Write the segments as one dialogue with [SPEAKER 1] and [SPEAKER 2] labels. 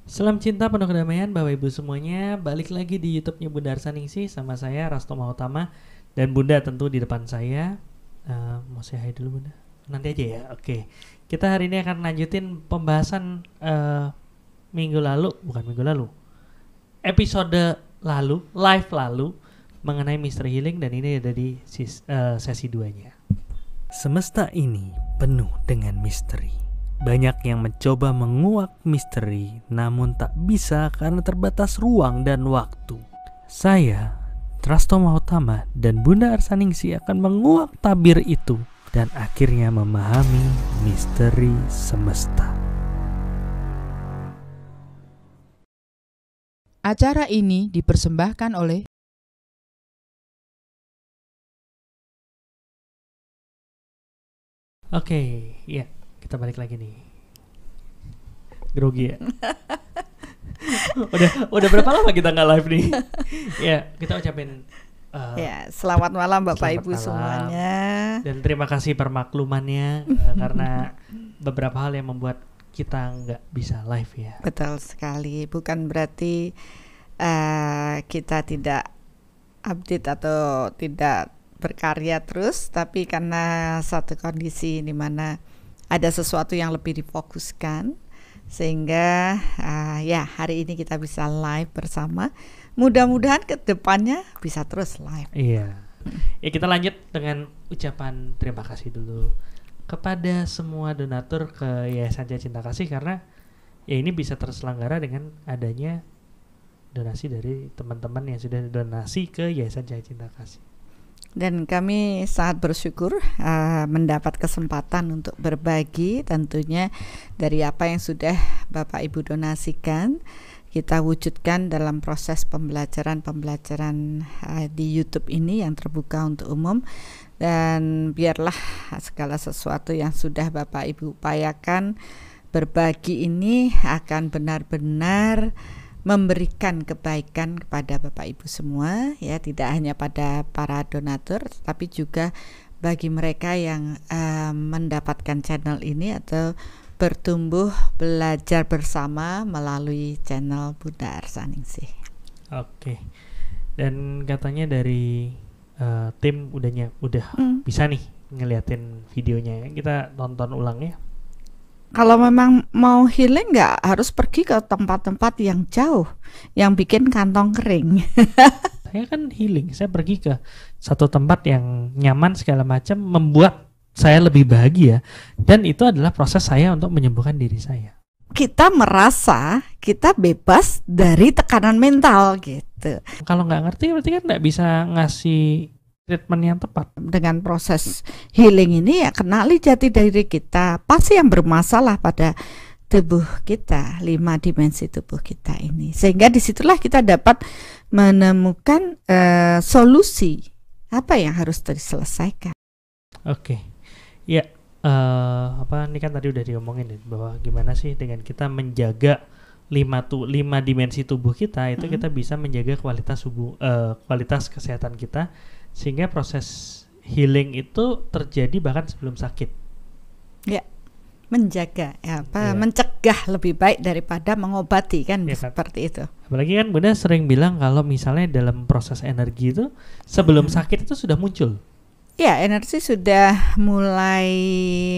[SPEAKER 1] Salam cinta penuh kedamaian Bapak Ibu semuanya. Balik lagi di YouTube-nya Bunda Arsaningsih sama saya Rasto Mahutama. Dan Bunda tentu di depan saya. Mau say hi dulu Bunda? Nanti aja ya. Oke. Kita hari ini akan lanjutin pembahasan episode lalu, live lalu, mengenai Misteri Healing. Dan ini ada di sesi 2-nya. Semesta ini penuh dengan misteri. Banyak yang mencoba menguak misteri, namun tak bisa karena terbatas ruang dan waktu. Saya, Rasto Mahutama, dan Bunda Arsaningsih akan menguak tabir itu dan akhirnya memahami misteri semesta.
[SPEAKER 2] Acara ini dipersembahkan oleh
[SPEAKER 1] Oke, ya. Kita balik lagi nih. Grogi ya. udah berapa lama kita nggak live nih? Ya, kita ucapin
[SPEAKER 3] selamat malam Bapak
[SPEAKER 1] selamat
[SPEAKER 3] Ibu
[SPEAKER 1] malam.
[SPEAKER 3] semuanya.
[SPEAKER 1] Dan terima kasih permaklumannya karena beberapa hal yang membuat kita nggak bisa live ya.
[SPEAKER 3] Betul sekali. Bukan berarti kita tidak update atau tidak berkarya terus, tapi karena satu kondisi di mana ada sesuatu yang lebih difokuskan, sehingga hari ini kita bisa live bersama. Mudah-mudahan ke depannya bisa terus live.
[SPEAKER 1] Iya. Ya, kita lanjut dengan ucapan terima kasih dulu kepada semua donatur ke Yayasan Cahaya Cinta Kasih, karena ya ini bisa terselenggara dengan adanya donasi dari teman-teman yang sudah donasi ke Yayasan Cahaya Cinta Kasih.
[SPEAKER 3] Dan kami sangat bersyukur mendapat kesempatan untuk berbagi tentunya dari apa yang sudah Bapak Ibu donasikan. Kita wujudkan dalam proses pembelajaran di YouTube ini yang terbuka untuk umum. Dan biarlah segala sesuatu yang sudah Bapak Ibu upayakan berbagi ini akan benar-benar memberikan kebaikan kepada Bapak Ibu semua, ya, tidak hanya pada para donatur tapi juga bagi mereka yang mendapatkan channel ini atau bertumbuh belajar bersama melalui channel Bunda Arsaningsih.
[SPEAKER 1] Oke. Dan katanya dari tim udah bisa nih ngeliatin videonya. Kita tonton ulang ya.
[SPEAKER 3] Kalau memang mau healing nggak harus pergi ke tempat-tempat yang jauh, yang bikin kantong kering.
[SPEAKER 1] Saya kan healing, saya pergi ke satu tempat yang nyaman segala macam, membuat saya lebih bahagia, dan itu adalah proses saya untuk menyembuhkan diri saya.
[SPEAKER 3] Kita merasa kita bebas dari tekanan mental gitu.
[SPEAKER 1] Kalau nggak ngerti berarti kan nggak bisa ngasih treatment yang tepat.
[SPEAKER 3] Dengan proses healing ini ya kenali jati diri kita, pasti yang bermasalah pada tubuh kita, 5 dimensi tubuh kita ini. Sehingga disitulah kita dapat menemukan solusi apa yang harus diselesaikan.
[SPEAKER 1] Oke. Ya, ini kan tadi udah diomongin ya, bahwa gimana sih dengan kita menjaga 5 dimensi tubuh kita itu kita bisa menjaga kualitas kesehatan kita, sehingga proses healing itu terjadi bahkan sebelum sakit.
[SPEAKER 3] Ya, menjaga mencegah lebih baik daripada mengobati kan, ya, seperti itu.
[SPEAKER 1] Apalagi kan Bunda sering bilang kalau misalnya dalam proses energi itu sebelum sakit itu sudah muncul.
[SPEAKER 3] Ya, energi sudah mulai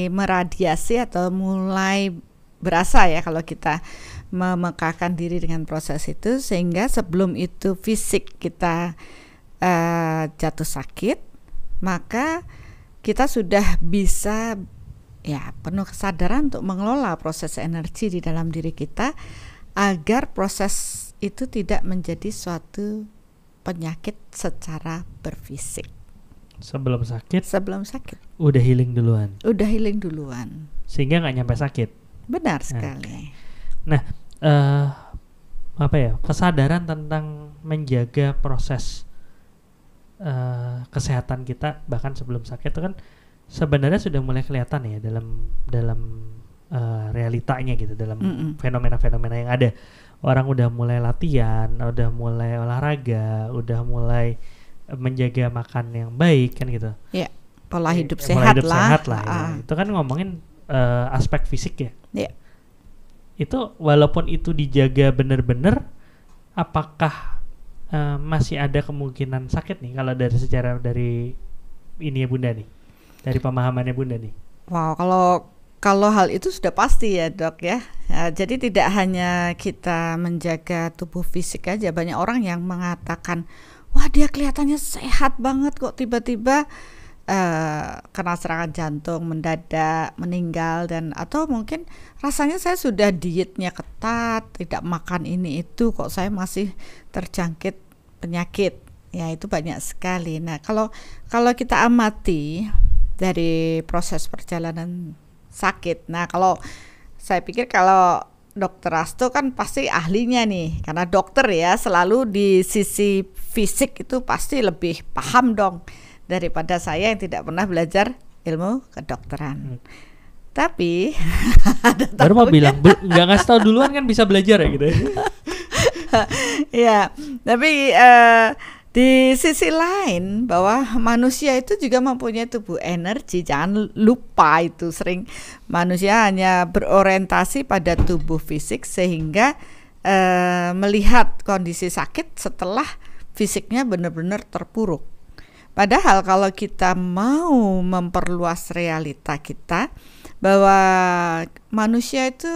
[SPEAKER 3] meradiasi atau mulai berasa ya kalau kita memekakkan diri dengan proses itu, sehingga sebelum itu fisik kita jatuh sakit, maka kita sudah bisa penuh kesadaran untuk mengelola proses energi di dalam diri kita agar proses itu tidak menjadi suatu penyakit secara berfisik.
[SPEAKER 1] Sebelum sakit udah healing duluan. Sehingga nggak nyampe sakit.
[SPEAKER 3] Benar sekali.
[SPEAKER 1] Nah, kesadaran tentang menjaga proses kesehatan kita bahkan sebelum sakit itu kan sebenarnya sudah mulai kelihatan ya dalam realitanya gitu, dalam fenomena-fenomena yang ada. Orang udah mulai latihan, udah mulai olahraga, udah mulai menjaga makan yang baik kan gitu.
[SPEAKER 3] Ya, pola hidup sehat lah.
[SPEAKER 1] Ya. Itu kan ngomongin aspek fisik ya.
[SPEAKER 3] Ya.
[SPEAKER 1] itu walaupun itu dijaga benar-benar, apakah masih ada kemungkinan sakit nih kalau dari ini ya Bunda nih, dari pemahamannya Bunda nih?
[SPEAKER 3] Wow, kalau hal itu sudah pasti ya dok ya. Jadi tidak hanya kita menjaga tubuh fisik aja, banyak orang yang mengatakan, wah dia kelihatannya sehat banget kok tiba-tiba kena serangan jantung mendadak, meninggal, dan atau mungkin rasanya saya sudah dietnya ketat, tidak makan ini itu, kok saya masih terjangkit penyakit. Ya itu banyak sekali. Nah kalau kita amati dari proses perjalanan sakit, nah kalau saya pikir kalau Dokter Asto kan pasti ahlinya nih, karena dokter ya selalu di sisi fisik itu pasti lebih paham dong daripada saya yang tidak pernah belajar ilmu kedokteran. Tapi
[SPEAKER 1] baru mau bilang nggak ngasih tahu duluan kan bisa belajar ya gitu ya.
[SPEAKER 3] Ya, tapi di sisi lain bahwa manusia itu juga mempunyai tubuh energi. Jangan lupa itu, sering manusia hanya berorientasi pada tubuh fisik sehingga melihat kondisi sakit setelah fisiknya benar-benar terpuruk. Padahal kalau kita mau memperluas realita kita bahwa manusia itu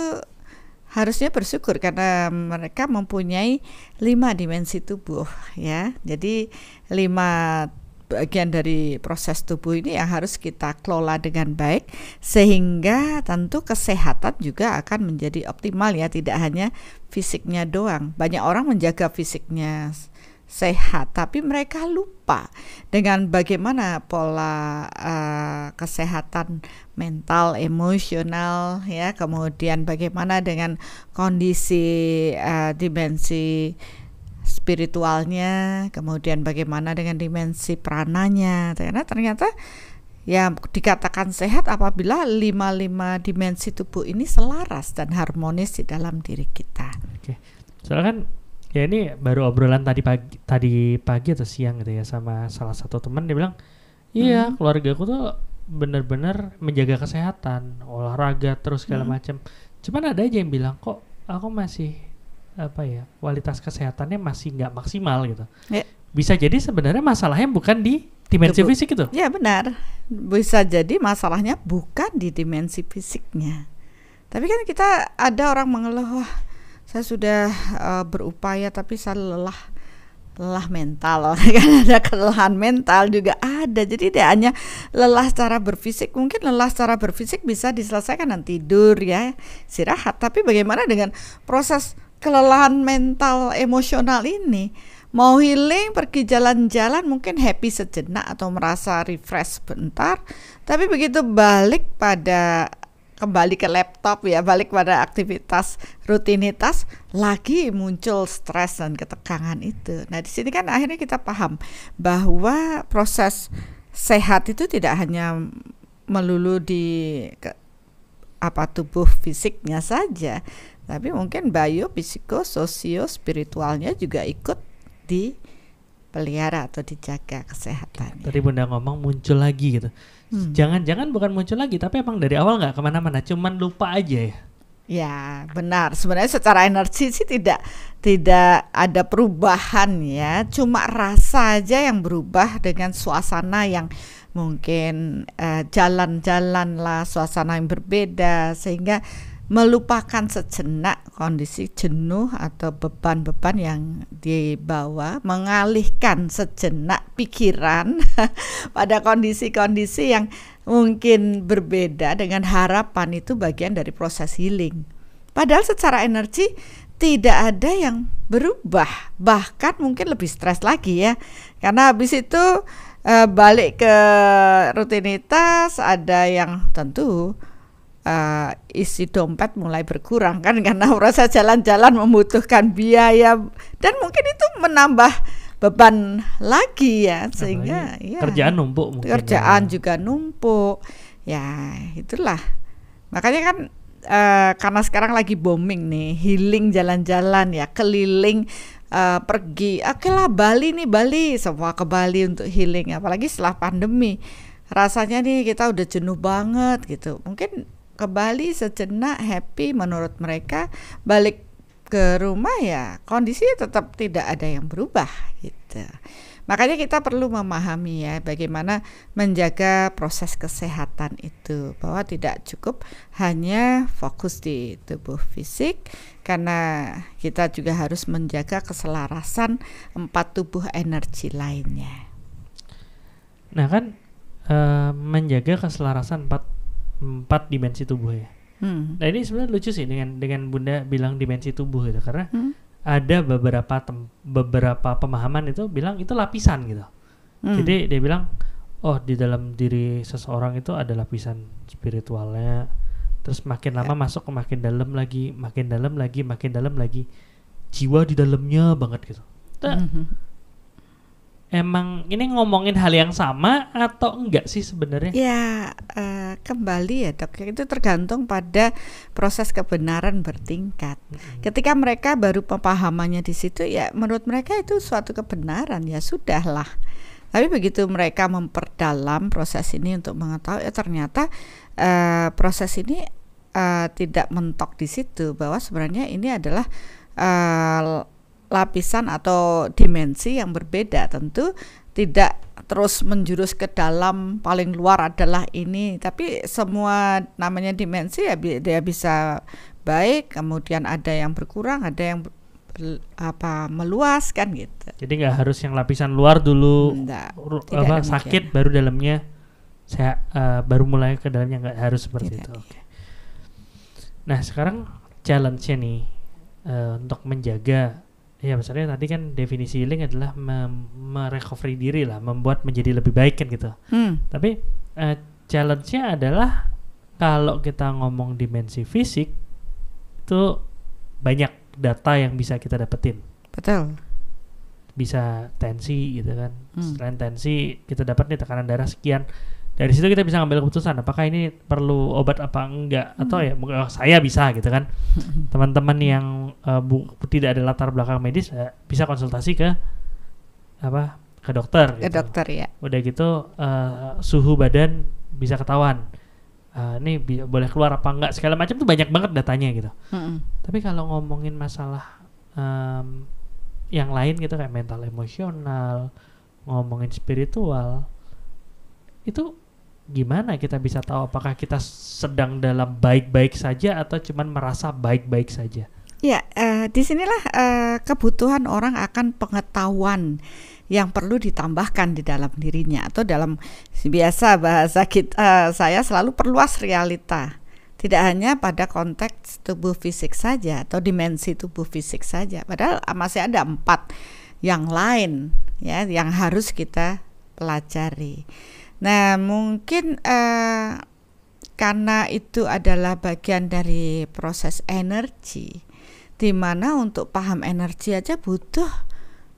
[SPEAKER 3] harusnya bersyukur karena mereka mempunyai 5 dimensi tubuh ya. Jadi 5 bagian dari proses tubuh ini yang harus kita kelola dengan baik sehingga tentu kesehatan juga akan menjadi optimal ya, tidak hanya fisiknya doang. Banyak orang menjaga fisiknya sehat tapi mereka lupa dengan bagaimana pola kesehatan mental, emosional ya, kemudian bagaimana dengan kondisi dimensi spiritualnya, kemudian bagaimana dengan dimensi prananya. Karena ternyata ya dikatakan sehat apabila 5 dimensi tubuh ini selaras dan harmonis di dalam diri kita.
[SPEAKER 1] Oke. Soalnya kan ya ini baru obrolan tadi pagi atau siang gitu ya sama salah satu teman, dia bilang iya keluargaku tuh benar-benar menjaga kesehatan, olahraga terus segala macam. Cuman ada aja yang bilang kok aku masih kualitas kesehatannya masih nggak maksimal gitu. Ya. Bisa jadi sebenarnya masalahnya bukan di dimensi fisik itu.
[SPEAKER 3] Ya benar, bisa jadi masalahnya bukan di dimensi fisiknya. Tapi kan kita ada orang mengeluh, wah saya sudah berupaya tapi saya lelah mental. Kan ada kelelahan mental juga ada. Jadi tidak hanya lelah secara berfisik, mungkin lelah secara berfisik bisa diselesaikan dengan tidur ya, istirahat. Tapi bagaimana dengan proses kelelahan mental emosional ini? Mau healing, pergi jalan-jalan, mungkin happy sejenak atau merasa refresh bentar, tapi begitu kembali ke laptop ya, balik pada aktivitas rutinitas, lagi muncul stres dan ketegangan itu. Nah di sini kan akhirnya kita paham bahwa proses sehat itu tidak hanya melulu di tubuh fisiknya saja, tapi mungkin bio, psiko, sosio, spiritualnya juga ikut dipelihara atau dijaga kesehatan.
[SPEAKER 1] Tadi Bunda ngomong muncul lagi gitu. Jangan-jangan bukan muncul lagi, tapi emang dari awal nggak kemana-mana, cuman lupa aja ya.
[SPEAKER 3] Ya benar, sebenarnya secara energi sih tidak ada perubahan ya, cuma rasa aja yang berubah dengan suasana yang mungkin jalan-jalan lah, suasana yang berbeda sehingga melupakan sejenak kondisi jenuh atau beban-beban yang dibawa, mengalihkan sejenak pikiran pada kondisi-kondisi yang mungkin berbeda dengan harapan. Itu bagian dari proses healing. Padahal secara energi tidak ada yang berubah, bahkan mungkin lebih stres lagi ya, karena habis itu balik ke rutinitas, ada yang tentu isi dompet mulai berkurang kan, karena merasa jalan-jalan membutuhkan biaya dan mungkin itu menambah beban lagi ya, sehingga
[SPEAKER 1] kerjaan numpuk mungkin.
[SPEAKER 3] Kerjaan juga numpuk. Ya, itulah. Makanya kan karena sekarang lagi booming nih, healing jalan-jalan ya, keliling pergi. Oke lah Bali, semua ke Bali untuk healing, apalagi setelah pandemi. Rasanya nih kita udah jenuh banget gitu. Mungkin ke Bali sejenak, happy menurut mereka, balik ke rumah ya kondisi tetap tidak ada yang berubah gitu. Makanya kita perlu memahami ya bagaimana menjaga proses kesehatan itu, bahwa tidak cukup hanya fokus di tubuh fisik, karena kita juga harus menjaga keselarasan 4 tubuh energi lainnya.
[SPEAKER 1] Nah kan menjaga keselarasan 4 dimensi tubuh ya. Nah ini sebenarnya lucu sih dengan Bunda bilang dimensi tubuh gitu, karena ada beberapa pemahaman itu bilang itu lapisan gitu. Jadi dia bilang, oh di dalam diri seseorang itu ada lapisan spiritualnya, terus makin lama masuk ke makin dalam lagi, jiwa di dalamnya banget gitu. Emang ini ngomongin hal yang sama atau enggak sih sebenarnya?
[SPEAKER 3] Ya kembali ya dok, itu tergantung pada proses kebenaran bertingkat. Ketika mereka baru pemahamannya di situ, ya menurut mereka itu suatu kebenaran, ya sudahlah. Tapi begitu mereka memperdalam proses ini untuk mengetahui, ya ternyata proses ini tidak mentok di situ, bahwa sebenarnya ini adalah lapisan atau dimensi yang berbeda. Tentu tidak terus menjurus ke dalam, paling luar adalah ini, tapi semua namanya dimensi ya dia bisa baik, kemudian ada yang berkurang, ada yang meluas kan gitu.
[SPEAKER 1] Jadi nggak harus yang lapisan luar dulu sakit baru dalamnya saya baru mulai ke dalamnya, nggak harus seperti itu. Okay. Nah sekarang challenge-nya nih untuk menjaga. Ya misalnya tadi kan definisi healing adalah merecovery diri lah, membuat menjadi lebih baik kan gitu. Tapi challenge-nya adalah kalau kita ngomong dimensi fisik itu banyak data yang bisa kita dapetin.
[SPEAKER 3] Betul.
[SPEAKER 1] Bisa tensi gitu kan. Selain tensi kita dapat nih tekanan darah sekian. Dari situ kita bisa ngambil keputusan apakah ini perlu obat apa enggak, atau ya saya bisa gitu kan. Teman-teman yang tidak ada latar belakang medis bisa konsultasi ke dokter gitu.
[SPEAKER 3] Ke dokter ya.
[SPEAKER 1] Udah gitu suhu badan bisa ketahuan. Ini boleh keluar apa enggak, segala macam tuh banyak banget datanya gitu. Tapi kalau ngomongin masalah yang lain gitu kayak mental emosional, ngomongin spiritual, itu gimana kita bisa tahu apakah kita sedang dalam baik-baik saja atau cuman merasa baik-baik saja?
[SPEAKER 3] Ya, disinilah kebutuhan orang akan pengetahuan yang perlu ditambahkan di dalam dirinya, atau dalam biasa bahasa kita, saya selalu perluas realita. Tidak hanya pada konteks tubuh fisik saja atau dimensi tubuh fisik saja, padahal masih ada 4 yang lain ya yang harus kita pelajari. Nah mungkin karena itu adalah bagian dari proses energi, di mana untuk paham energi aja butuh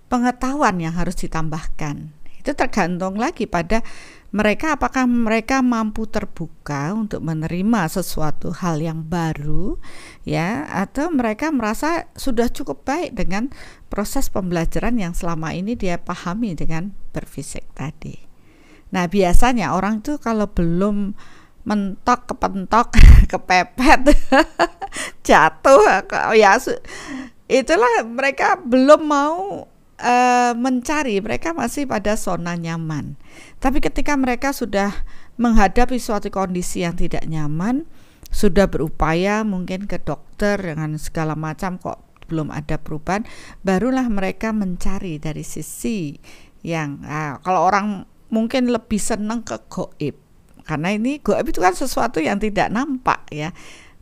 [SPEAKER 3] pengetahuan yang harus ditambahkan. Itu tergantung lagi pada mereka, apakah mereka mampu terbuka untuk menerima sesuatu hal yang baru ya, atau mereka merasa sudah cukup baik dengan proses pembelajaran yang selama ini dia pahami dengan berfisik tadi. Nah biasanya orang tuh kalau belum mentok, kepentok, kepepet, jatuh, ya itulah mereka belum mau mencari, mereka masih pada zona nyaman. Tapi ketika mereka sudah menghadapi suatu kondisi yang tidak nyaman, sudah berupaya mungkin ke dokter dengan segala macam kok belum ada perubahan, barulah mereka mencari dari sisi yang kalau orang mungkin lebih senang ke goib, karena ini goib itu kan sesuatu yang tidak nampak ya.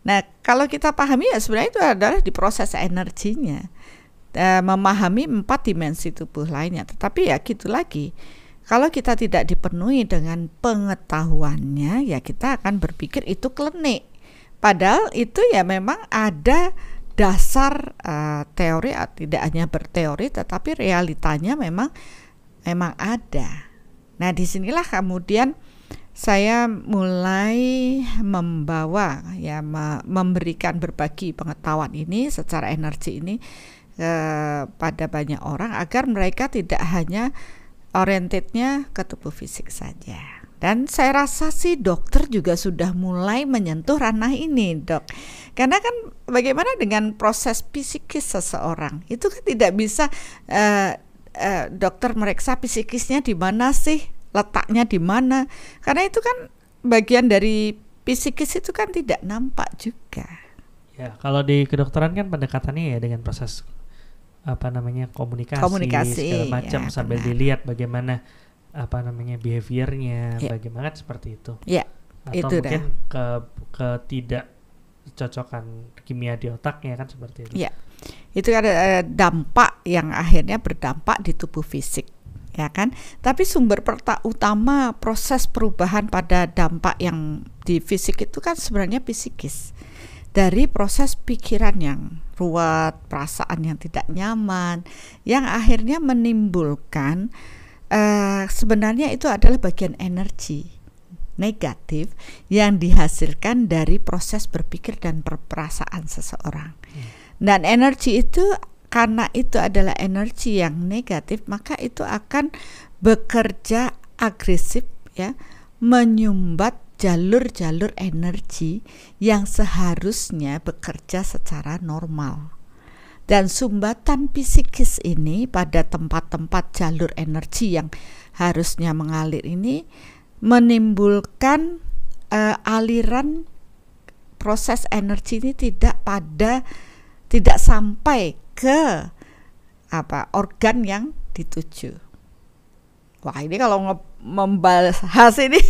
[SPEAKER 3] Nah kalau kita pahami ya sebenarnya itu adalah di proses energinya, memahami 4 dimensi tubuh lainnya. Tetapi ya gitu lagi, kalau kita tidak dipenuhi dengan pengetahuannya, ya kita akan berpikir itu klinik. Padahal itu ya memang ada dasar teori, tidak hanya berteori, tetapi realitanya memang ada. Nah disinilah kemudian saya mulai membawa ya memberikan berbagi pengetahuan ini secara energi ini pada banyak orang, agar mereka tidak hanya orientednya ke tubuh fisik saja, Dan saya rasa sih dokter juga sudah mulai menyentuh ranah ini, Dok. Karena kan bagaimana dengan proses psikis seseorang? Itu kan tidak bisa dokter meriksa psikisnya di mana sih, letaknya di mana. Karena itu kan bagian dari psikis itu kan tidak nampak juga.
[SPEAKER 1] Ya, kalau di kedokteran kan pendekatannya ya dengan proses komunikasi segala macam,
[SPEAKER 3] ya,
[SPEAKER 1] sambil
[SPEAKER 3] benar.
[SPEAKER 1] dilihat bagaimana behaviornya,
[SPEAKER 3] Ya.
[SPEAKER 1] bagaimana seperti itu.
[SPEAKER 3] Ya,
[SPEAKER 1] Atau
[SPEAKER 3] itu
[SPEAKER 1] mungkin ke tidak cocokan kimia di otaknya kan seperti itu.
[SPEAKER 3] Ya, itu ada dampak yang akhirnya berdampak di tubuh fisik, ya kan? Tapi sumber utama proses perubahan pada dampak yang di fisik itu kan sebenarnya psikis. Dari proses pikiran yang ruwet, perasaan yang tidak nyaman, yang akhirnya menimbulkan sebenarnya itu adalah bagian energi negatif yang dihasilkan dari proses berpikir dan perasaan seseorang. Dan energi itu, karena itu adalah energi yang negatif, maka itu akan bekerja agresif, ya, menyumbat jalur-jalur energi yang seharusnya bekerja secara normal. Dan sumbatan psikis ini pada tempat-tempat jalur energi yang harusnya mengalir ini menimbulkan aliran proses energi ini tidak sampai ke organ yang dituju. Wah, ini kalau membahas ini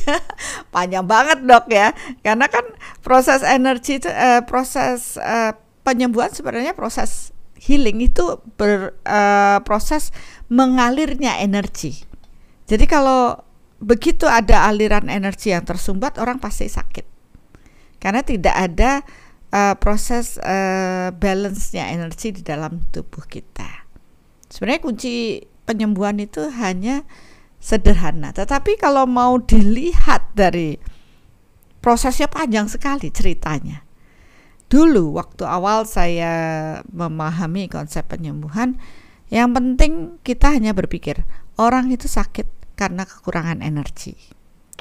[SPEAKER 3] panjang banget, Dok, ya. Karena kan proses energi itu proses penyembuhan sebenarnya proses healing itu proses mengalirnya energi. Jadi kalau begitu ada aliran energi yang tersumbat, orang pasti sakit. Karena tidak ada proses balance-nya energi di dalam tubuh kita. Sebenarnya kunci penyembuhan itu hanya sederhana. Tetapi kalau mau dilihat dari prosesnya panjang sekali ceritanya. Dulu waktu awal saya memahami konsep penyembuhan, yang penting kita hanya berpikir orang itu sakit karena kekurangan energi.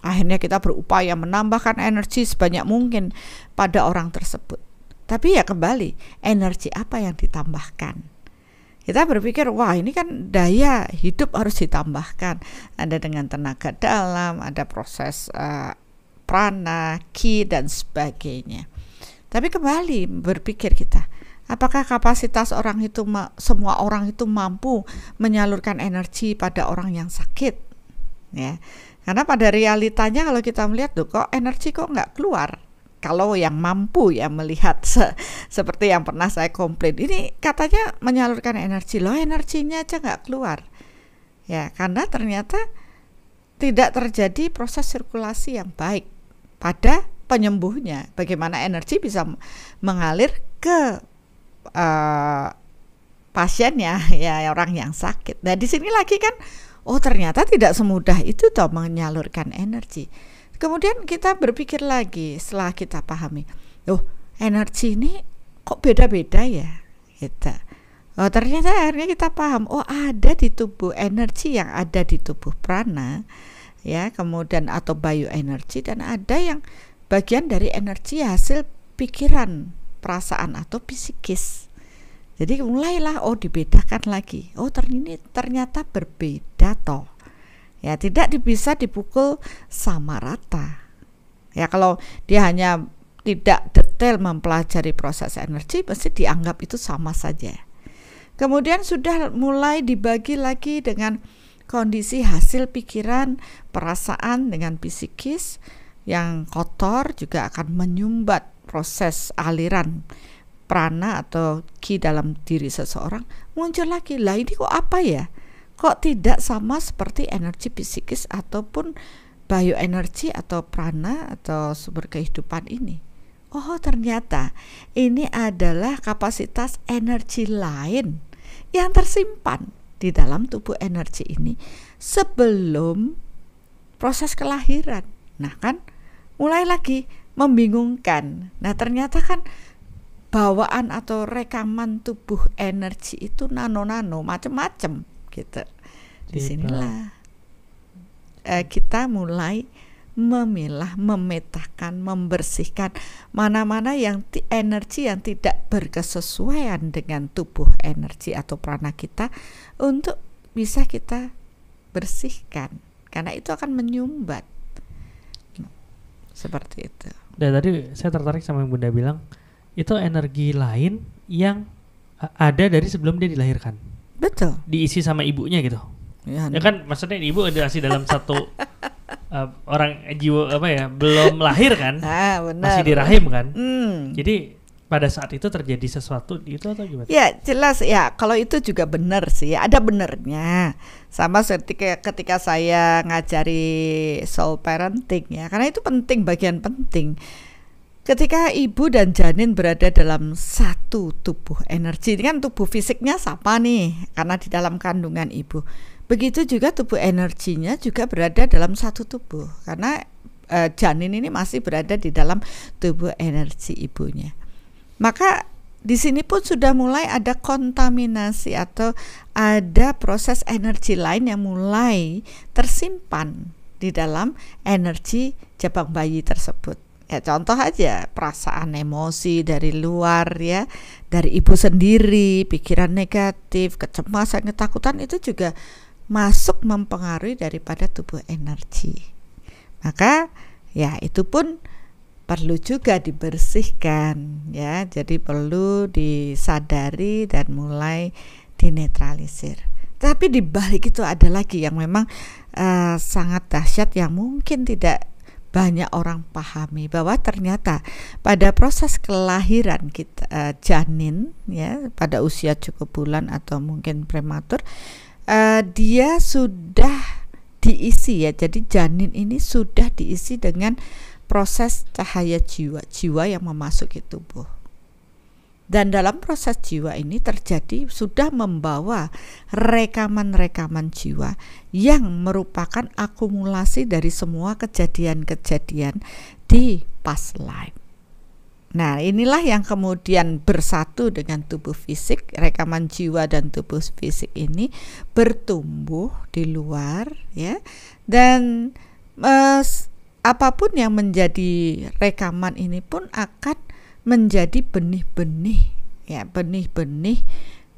[SPEAKER 3] Akhirnya kita berupaya menambahkan energi sebanyak mungkin pada orang tersebut. Tapi ya kembali, energi apa yang ditambahkan? Kita berpikir, wah ini kan daya hidup harus ditambahkan. Ada dengan tenaga dalam, ada proses prana, ki dan sebagainya. Tapi kembali berpikir kita, apakah kapasitas orang itu semua orang itu mampu menyalurkan energi pada orang yang sakit? Ya, karena pada realitanya kalau kita melihat tuh kok energi kok nggak keluar. Kalau yang mampu ya melihat seperti yang pernah saya komplain, ini katanya menyalurkan energi, loh energinya aja nggak keluar. Ya, karena ternyata tidak terjadi proses sirkulasi yang baik pada penyembuhnya. Bagaimana energi bisa mengalir ke pasiennya, ya orang yang sakit. Nah di sini lagi kan, oh ternyata tidak semudah itu toh menyalurkan energi. Kemudian kita berpikir lagi setelah kita pahami, oh energi ini kok beda-beda ya, gitu. Oh ternyata akhirnya kita paham, oh ada di tubuh energi yang ada di tubuh prana, ya kemudian atau bioenergi, dan ada yang bagian dari energi hasil pikiran, perasaan atau psikis. Jadi mulailah dibedakan lagi. Oh ternyata berbeda toh. Ya tidak bisa dipukul sama rata. Ya kalau dia hanya tidak detail mempelajari proses energi, pasti dianggap itu sama saja. Kemudian sudah mulai dibagi lagi dengan kondisi hasil pikiran, perasaan dengan psikis. Yang kotor juga akan menyumbat proses aliran prana atau ki dalam diri seseorang. Muncul lagi, lah ini kok apa ya? Kok tidak sama seperti energi psikis ataupun bioenergi atau prana atau sumber kehidupan ini? Oh ternyata ini adalah kapasitas energi lain yang tersimpan di dalam tubuh energi ini sebelum proses kelahiran. Nah kan mulai lagi membingungkan. Nah ternyata kan bawaan atau rekaman tubuh energi itu nano-nano macam-macam gitu. Disinilah kita mulai memilah, memetakan, membersihkan mana-mana yang energi yang tidak berkesesuaian dengan tubuh energi atau prana kita untuk bisa kita bersihkan, karena itu akan menyumbat. Seperti itu.
[SPEAKER 1] Dan tadi saya tertarik sama yang Bunda bilang, itu energi lain yang ada dari sebelum dia dilahirkan.
[SPEAKER 3] Betul.
[SPEAKER 1] Diisi sama ibunya gitu. Ya kan, maksudnya ibu masih dalam satu orang jiwa belum lahir kan, masih di rahim kan. Jadi pada saat itu terjadi sesuatu itu atau gimana?
[SPEAKER 3] Ya jelas ya, kalau itu juga benar sih, ada benernya. Sama seperti ketika saya ngajari soul parenting ya, karena itu penting, bagian penting. Ketika ibu dan janin berada dalam satu tubuh energi, ini kan tubuh fisiknya sama nih, karena di dalam kandungan ibu. Begitu juga tubuh energinya juga berada dalam satu tubuh, karena janin ini masih berada di dalam tubuh energi ibunya. Maka di sini pun sudah mulai ada kontaminasi atau ada proses energi lain yang mulai tersimpan di dalam energi jabang bayi tersebut. Ya contoh aja, perasaan emosi dari luar ya, dari ibu sendiri, pikiran negatif, kecemasan, ketakutan itu juga masuk mempengaruhi daripada tubuh energi. Maka ya itu pun perlu juga dibersihkan ya, jadi perlu disadari dan mulai dinetralisir. Tapi di balik itu ada lagi yang memang sangat dahsyat yang mungkin tidak banyak orang pahami, bahwa ternyata pada proses kelahiran kita janin ya pada usia cukup bulan atau mungkin prematur, dia sudah diisi ya, jadi janin ini sudah diisi dengan proses cahaya jiwa yang memasuki tubuh. Dan dalam proses jiwa ini terjadi sudah membawa rekaman-rekaman jiwa yang merupakan akumulasi dari semua kejadian-kejadian di past life. Nah, inilah yang kemudian bersatu dengan tubuh fisik. Rekaman jiwa dan tubuh fisik ini bertumbuh di luar ya. Dan apapun yang menjadi rekaman ini pun akan menjadi benih-benih ya, benih-benih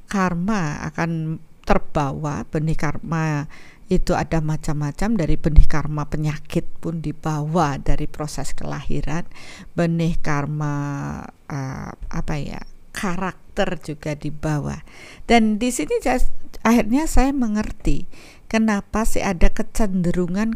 [SPEAKER 3] karma akan terbawa. Benih karma itu ada macam-macam, dari benih karma penyakit pun dibawa dari proses kelahiran, benih karma karakter juga dibawa. Dan di sini akhirnya saya mengerti kenapa sih ada kecenderungan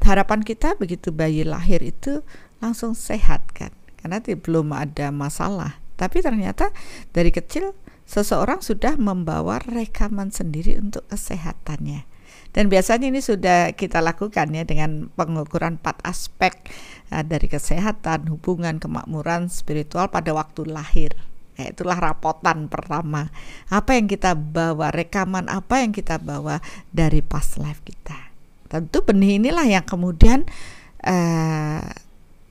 [SPEAKER 3] harapan kita begitu bayi lahir itu langsung sehat kan, karena belum ada masalah. Tapi ternyata dari kecil seseorang sudah membawa rekaman sendiri untuk kesehatannya. Dan biasanya ini sudah kita lakukan ya dengan pengukuran 4 aspek dari kesehatan, hubungan, kemakmuran, spiritual pada waktu lahir. Itulah rapotan pertama. Apa yang kita bawa, rekaman apa yang kita bawa dari past life kita. Tentu benih inilah yang kemudian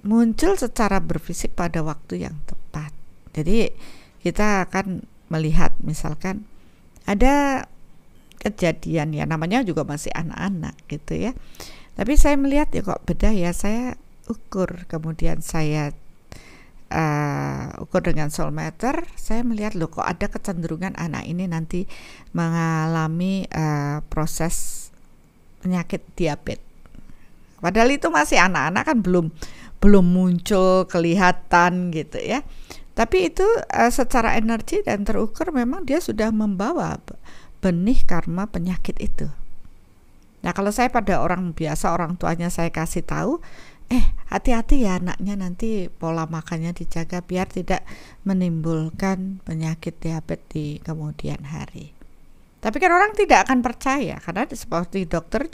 [SPEAKER 3] muncul secara berfisik pada waktu yang tepat. Jadi kita akan melihat misalkan ada kejadian ya, namanya juga masih anak-anak gitu ya. Tapi saya melihat ya kok beda ya, saya ukur, kemudian saya ukur dengan soulmeter, saya melihat loh kok ada kecenderungan anak ini nanti mengalami proses penyakit diabetes. Padahal itu masih anak-anak kan belum muncul kelihatan gitu ya. Tapi itu secara energi dan terukur memang dia sudah membawa benih karma penyakit itu. Nah, kalau saya pada orang biasa, orang tuanya saya kasih tahu, hati-hati ya anaknya, nanti pola makannya dijaga biar tidak menimbulkan penyakit diabetes di kemudian hari. Tapi kan orang tidak akan percaya karena seperti dokter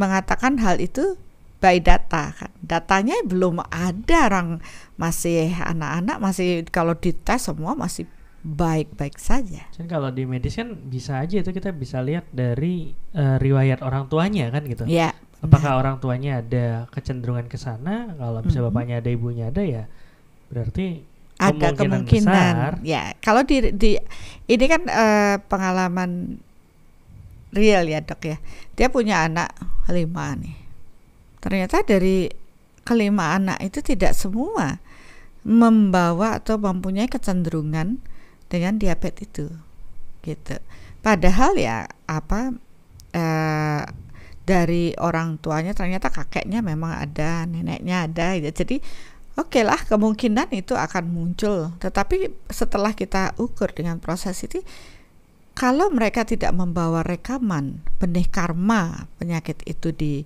[SPEAKER 3] mengatakan hal itu by data kan. Datanya belum ada, orang masih anak-anak, masih kalau dites semua masih baik-baik saja.
[SPEAKER 1] Dan kalau di medis kan bisa aja itu kita bisa lihat dari riwayat orang tuanya kan gitu.
[SPEAKER 3] Ya.
[SPEAKER 1] Apakah orang tuanya ada kecenderungan ke sana? Kalau bisa bapaknya ada, ibunya ada, ya berarti
[SPEAKER 3] ada kemungkinan
[SPEAKER 1] besar.
[SPEAKER 3] Ya, kalau di ini kan pengalaman real ya dok ya. Dia punya anak 5 nih. Ternyata dari kelima anak itu tidak semua membawa atau mempunyai kecenderungan dengan diabetes itu, gitu. Padahal ya dari orang tuanya ternyata kakeknya memang ada, neneknya ada, gitu. Jadi oke lah, kemungkinan itu akan muncul. Tetapi setelah kita ukur dengan proses itu, kalau mereka tidak membawa rekaman benih karma penyakit itu di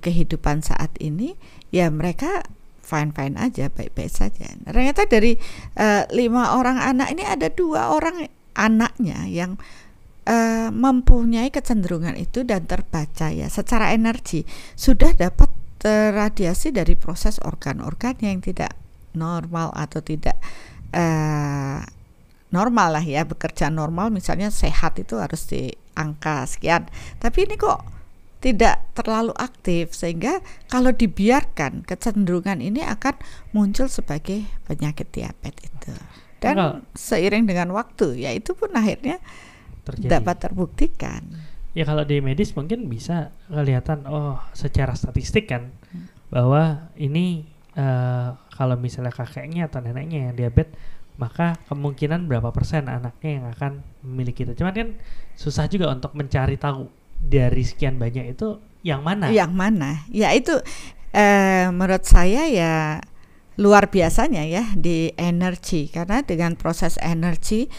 [SPEAKER 3] kehidupan saat ini, ya mereka fine-fine aja, baik-baik saja. Ternyata dari 5 orang anak ini ada 2 orang anaknya yang mempunyai kecenderungan itu dan terbaca ya secara energi sudah dapat radiasi dari proses organ-organ yang tidak normal atau tidak normal lah ya, bekerja normal, misalnya sehat itu harus di angka sekian, tapi ini kok tidak terlalu aktif, sehingga kalau dibiarkan kecenderungan ini akan muncul sebagai penyakit diabetes itu. Dan seiring dengan waktu ya itu pun akhirnya dapat terbuktikan.
[SPEAKER 1] Ya kalau di medis mungkin bisa kelihatan secara statistik kan bahwa ini kalau misalnya kakeknya atau neneknya yang diabetes, maka kemungkinan berapa persen anaknya yang akan memiliki itu. Cuman kan susah juga untuk mencari tahu dari sekian banyak itu yang mana.
[SPEAKER 3] Ya itu menurut saya ya luar biasanya ya di energi, karena dengan proses energi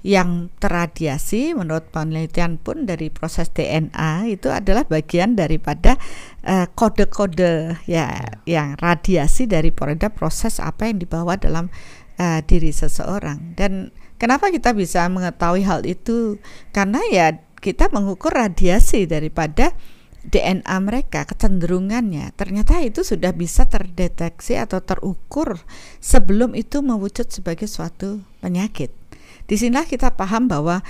[SPEAKER 3] yang terradiasi, menurut penelitian pun dari proses DNA itu adalah bagian daripada kode-kode yang radiasi daripada proses apa yang dibawa dalam diri seseorang. Dan kenapa kita bisa mengetahui hal itu? Karena ya kita mengukur radiasi daripada DNA mereka, kecenderungannya. Ternyata itu sudah bisa terdeteksi atau terukur sebelum itu mewujud sebagai suatu penyakit. Di sinilah kita paham bahwa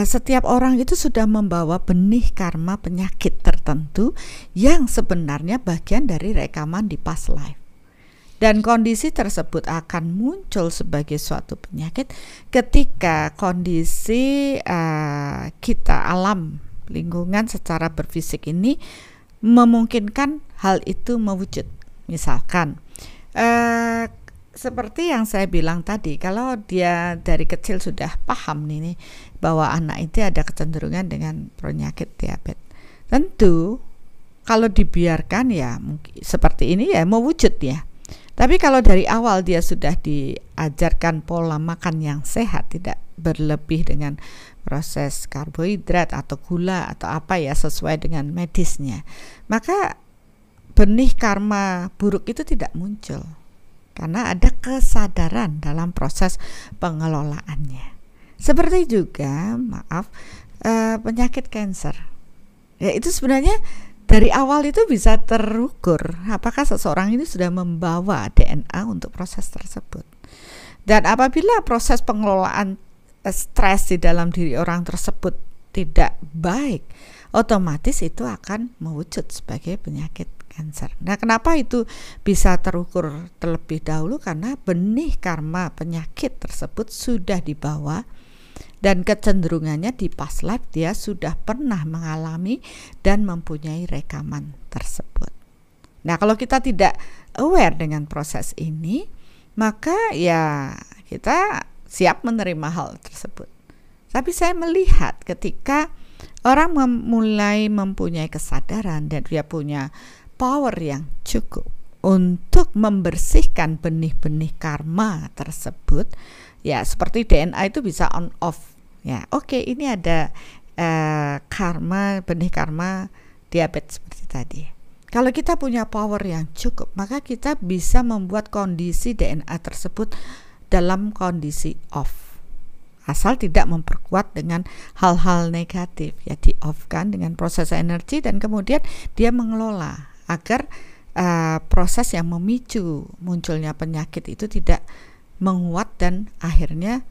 [SPEAKER 3] setiap orang itu sudah membawa benih karma penyakit tertentu yang sebenarnya bagian dari rekaman di past life. Dan kondisi tersebut akan muncul sebagai suatu penyakit ketika kondisi kita, alam, lingkungan secara berfisik ini memungkinkan hal itu mewujud. Misalkan seperti yang saya bilang tadi, kalau dia dari kecil sudah paham nih bahwa anak itu ada kecenderungan dengan penyakit diabetes, tentu kalau dibiarkan ya mungkin seperti ini ya mewujud ya. Tapi kalau dari awal dia sudah diajarkan pola makan yang sehat, tidak berlebih dengan proses karbohidrat atau gula atau apa ya sesuai dengan medisnya, maka benih karma buruk itu tidak muncul karena ada kesadaran dalam proses pengelolaannya. Seperti juga penyakit kanker. Ya itu sebenarnya dari awal itu bisa terukur apakah seseorang ini sudah membawa DNA untuk proses tersebut. Dan apabila proses pengelolaan stres di dalam diri orang tersebut tidak baik, otomatis itu akan mewujud sebagai penyakit kanker. Nah, kenapa itu bisa terukur terlebih dahulu? Karena benih karma penyakit tersebut sudah dibawa dan kecenderungannya di past life dia sudah pernah mengalami dan mempunyai rekaman tersebut. Nah, kalau kita tidak aware dengan proses ini, maka ya kita siap menerima hal tersebut. Tapi saya melihat ketika orang mulai mempunyai kesadaran dan dia punya power yang cukup untuk membersihkan benih-benih karma tersebut, ya seperti DNA itu bisa on off. Ya, oke, ini ada karma, benih karma diabetes seperti tadi. Kalau kita punya power yang cukup, maka kita bisa membuat kondisi DNA tersebut dalam kondisi off. Asal tidak memperkuat dengan hal-hal negatif, ya di off kan dengan proses energi dan kemudian dia mengelola agar proses yang memicu munculnya penyakit itu tidak menguat dan akhirnya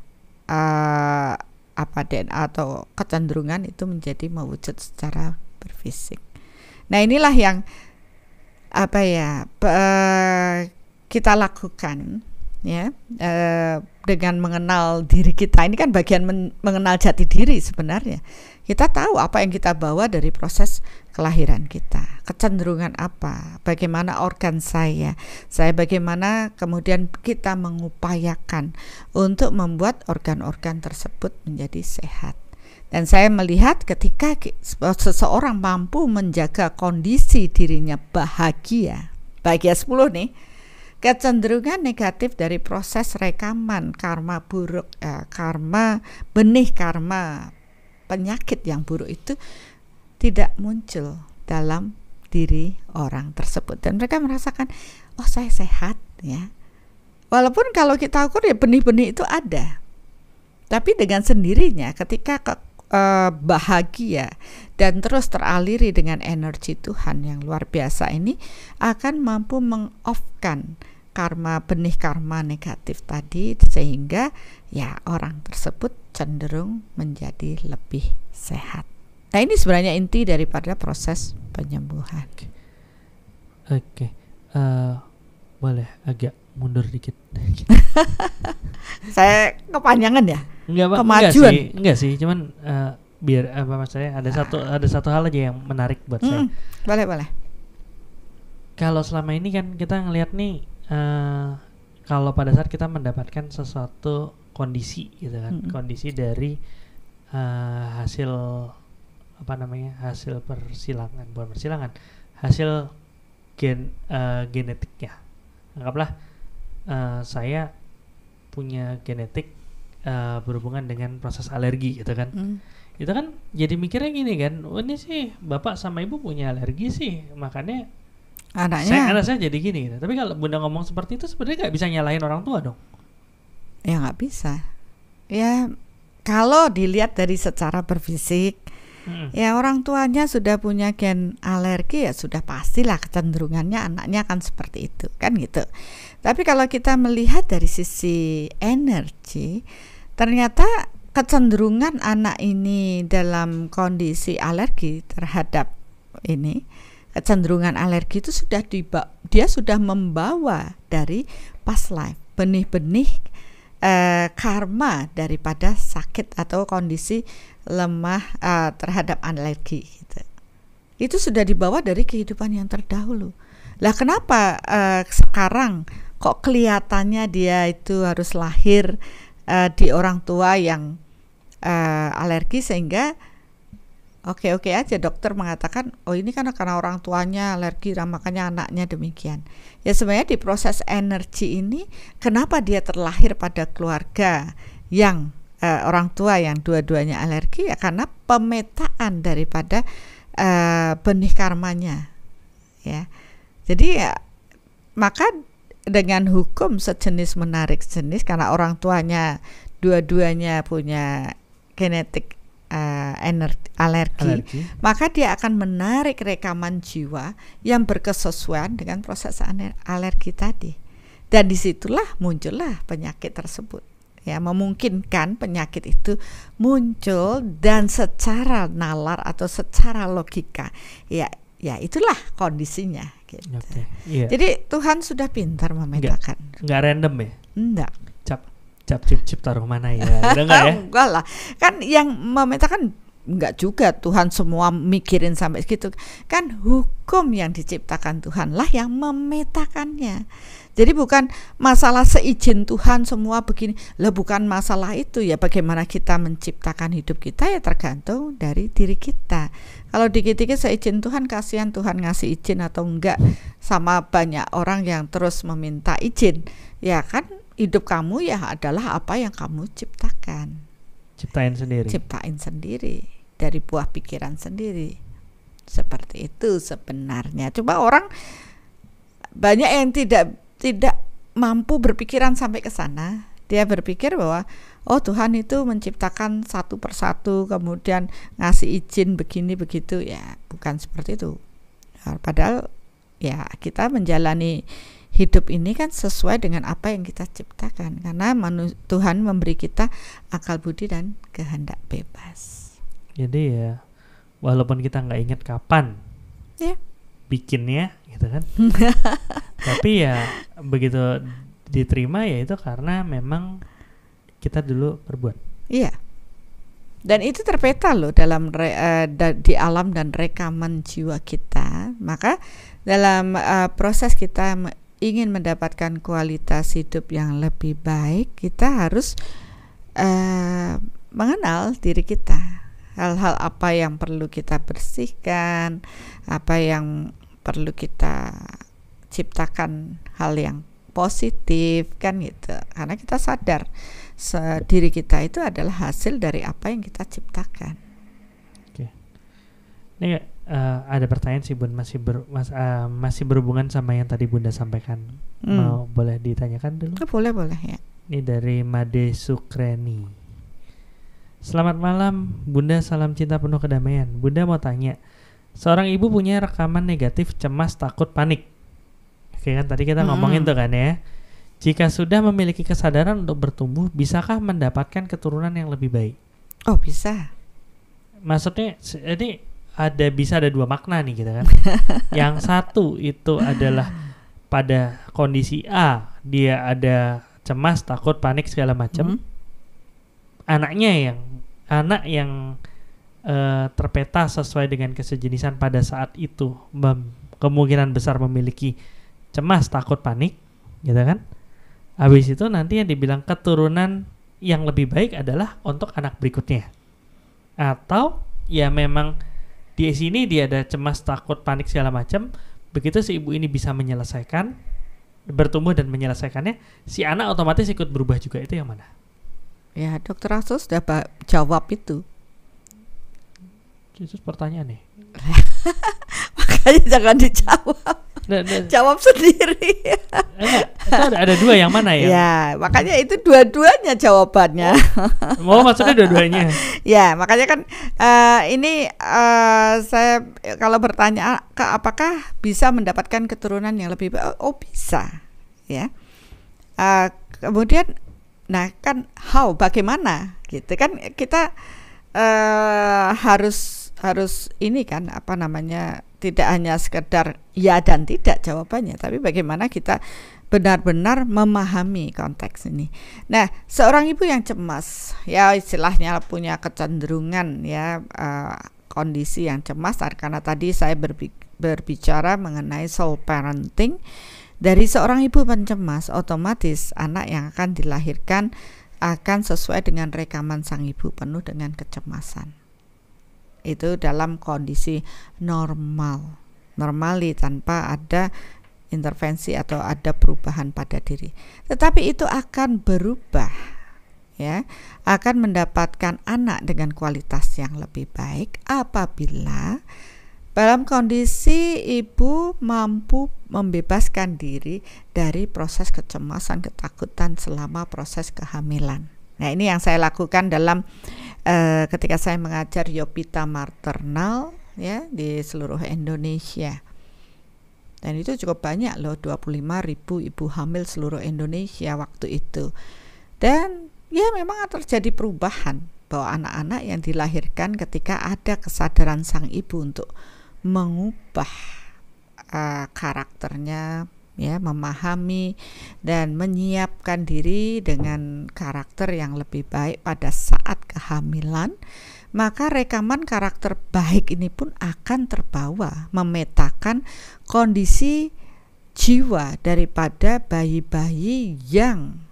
[SPEAKER 3] DNA atau kecenderungan itu menjadi mewujud secara berfisik. Nah, inilah yang kita lakukan ya, dengan mengenal diri kita. Ini kan bagian mengenal jati diri sebenarnya. Kita tahu apa yang kita bawa dari proses kelahiran kita, kecenderungan apa, bagaimana organ saya bagaimana kemudian kita mengupayakan untuk membuat organ-organ tersebut menjadi sehat. Dan saya melihat ketika seseorang mampu menjaga kondisi dirinya bahagia 10 nih, kecenderungan negatif dari proses rekaman karma buruk, benih karma penyakit yang buruk itu tidak muncul dalam diri orang tersebut, dan mereka merasakan, oh saya sehat ya. Walaupun kalau kita ukur ya benih-benih itu ada, tapi dengan sendirinya ketika bahagia dan terus teraliri dengan energi Tuhan yang luar biasa ini, akan mampu meng-off-kan benih karma negatif tadi, sehingga ya orang tersebut cenderung menjadi lebih sehat. Nah, ini sebenarnya inti daripada proses penyembuhan.
[SPEAKER 1] Oke. Boleh agak mundur dikit.
[SPEAKER 3] Saya kepanjangan ya?
[SPEAKER 1] Kemajuan. Enggak sih, cuman biar apa maksudnya ada satu hal aja yang menarik buat saya.
[SPEAKER 3] Boleh.
[SPEAKER 1] Kalau selama ini kan kita ngelihat nih, kalau pada saat kita mendapatkan sesuatu kondisi gitu kan, kondisi dari hasil hasil hasil genetiknya. Anggaplah saya punya genetik berhubungan dengan proses alergi gitu kan. Itu kan jadi mikirnya gini kan, oh ini sih bapak sama ibu punya alergi sih, makanya anak saya jadi gini gitu. Tapi kalau bunda ngomong seperti itu sebenarnya nggak bisa nyalahin orang tua dong.
[SPEAKER 3] Ya nggak bisa. Ya kalau dilihat dari secara berfisik, ya orang tuanya sudah punya gen alergi, ya sudah pastilah kecenderungannya anaknya akan seperti itu kan gitu. Tapi kalau kita melihat dari sisi energi, ternyata kecenderungan anak ini dalam kondisi alergi terhadap ini, kecenderungan alergi itu dia sudah membawa dari past life, benih-benih karma daripada sakit atau kondisi lemah terhadap alergi gitu. Itu sudah dibawa dari kehidupan yang terdahulu. Lah kenapa sekarang kok kelihatannya dia itu harus lahir di orang tua yang alergi, sehingga oke aja dokter mengatakan, oh ini kan karena orang tuanya alergi, makanya anaknya demikian. Ya sebenarnya di proses energi ini, kenapa dia terlahir pada keluarga yang orang tua yang dua-duanya alergi, ya karena pemetaan daripada benih karmanya ya. Jadi ya, maka dengan hukum sejenis menarik jenis, karena orang tuanya dua-duanya punya genetik alergi, maka dia akan menarik rekaman jiwa yang berkesesuaian dengan proses alergi tadi, dan disitulah muncullah penyakit tersebut. Ya, memungkinkan penyakit itu muncul dan secara nalar atau secara logika, ya itulah kondisinya. Gitu. Jadi Tuhan sudah pintar memetakan.
[SPEAKER 1] Nggak random ya?
[SPEAKER 3] Enggak.
[SPEAKER 1] Cap taruh mana ya? Enggak ya?
[SPEAKER 3] Enggak lah. Kan yang memetakan enggak juga Tuhan semua mikirin sampai segitu. Kan hukum yang diciptakan Tuhan lah yang memetakannya. Jadi bukan masalah seizin Tuhan semua begini. Lah bukan masalah itu ya, bagaimana kita menciptakan hidup kita ya tergantung dari diri kita. Kalau dikit-dikit seizin Tuhan, kasihan Tuhan ngasih izin atau enggak, sama banyak orang yang terus meminta izin. Ya kan hidup kamu ya adalah apa yang kamu ciptakan. Ciptain sendiri dari buah pikiran sendiri. Seperti itu sebenarnya. Coba orang banyak yang tidak mampu berpikiran sampai ke sana. Dia berpikir bahwa oh Tuhan itu menciptakan satu persatu, kemudian ngasih izin begini begitu. Ya bukan seperti itu. Padahal ya kita menjalani hidup ini kan sesuai dengan apa yang kita ciptakan, karena Tuhan memberi kita akal budi dan kehendak bebas.
[SPEAKER 1] Jadi ya walaupun kita nggak ingat kapan bikinnya gitu kan, tapi ya begitu diterima ya itu karena memang kita dulu berbuat.
[SPEAKER 3] Iya. Dan itu terpeta loh dalam di alam dan rekaman jiwa kita. Maka dalam proses kita ingin mendapatkan kualitas hidup yang lebih baik, kita harus mengenal diri kita. Hal-hal apa yang perlu kita bersihkan, apa yang perlu kita ciptakan hal yang positif kan gitu. Karena kita sadar diri kita itu adalah hasil dari apa yang kita ciptakan.
[SPEAKER 1] Oke. Ini ada pertanyaan sih Bun, masih berhubungan sama yang tadi Bunda sampaikan. Mau boleh ditanyakan dulu?
[SPEAKER 3] Boleh ya.
[SPEAKER 1] Ini dari Made Sukreni. Selamat malam Bunda, salam cinta penuh kedamaian. Bunda mau tanya, seorang ibu punya rekaman negatif cemas, takut, panik. Oke kan tadi kita ngomongin tuh kan ya. Jika sudah memiliki kesadaran untuk bertumbuh, bisakah mendapatkan keturunan yang lebih baik?
[SPEAKER 3] Oh bisa.
[SPEAKER 1] Maksudnya ini bisa ada dua makna nih gitu kan. Yang satu itu adalah pada kondisi A, dia ada cemas, takut, panik segala macam. Anak yang terpeta sesuai dengan kesejenisan pada saat itu kemungkinan besar memiliki cemas, takut, panik, gitu kan? Habis itu nanti yang dibilang keturunan yang lebih baik adalah untuk anak berikutnya. Atau ya memang di sini dia ada cemas, takut, panik segala macam. Begitu si ibu ini bisa menyelesaikan, bertumbuh dan menyelesaikannya, si anak otomatis ikut berubah juga. Itu yang mana?
[SPEAKER 3] Ya, Dokter Asus sudah jawab itu.
[SPEAKER 1] Itu pertanyaan nih.
[SPEAKER 3] Makanya jangan dijawab. Jawab sendiri.
[SPEAKER 1] Itu ada dua yang mana ya?
[SPEAKER 3] Ya, makanya itu dua-duanya jawabannya.
[SPEAKER 1] Mau maksudnya dua-duanya?
[SPEAKER 3] Ya, makanya kan saya kalau bertanya apakah bisa mendapatkan keturunan yang lebih baik? Oh bisa, ya. Kemudian, nah kan bagaimana? Gitu kan kita harus ini kan tidak hanya sekedar ya dan tidak jawabannya, tapi bagaimana kita benar-benar memahami konteks ini. Nah, seorang ibu yang cemas, ya istilahnya punya kecenderungan ya kondisi yang cemas, karena tadi saya berbicara mengenai soul parenting. Dari seorang ibu pencemas, otomatis anak yang akan dilahirkan akan sesuai dengan rekaman sang ibu, penuh dengan kecemasan. Itu dalam kondisi normali tanpa ada intervensi atau ada perubahan pada diri. Tetapi itu akan berubah, ya, akan mendapatkan anak dengan kualitas yang lebih baik apabila dalam kondisi ibu mampu membebaskan diri dari proses kecemasan, ketakutan selama proses kehamilan. Nah, ini yang saya lakukan dalam ketika saya mengajar Yopita maternal ya di seluruh Indonesia. Dan itu cukup banyak loh, 25.000 ibu hamil seluruh Indonesia waktu itu. Dan ya memang terjadi perubahan bahwa anak-anak yang dilahirkan ketika ada kesadaran sang ibu untuk mengubah karakternya, ya, memahami dan menyiapkan diri dengan karakter yang lebih baik pada saat kehamilan, maka rekaman karakter baik ini pun akan terbawa, memetakan kondisi jiwa daripada bayi-bayi yang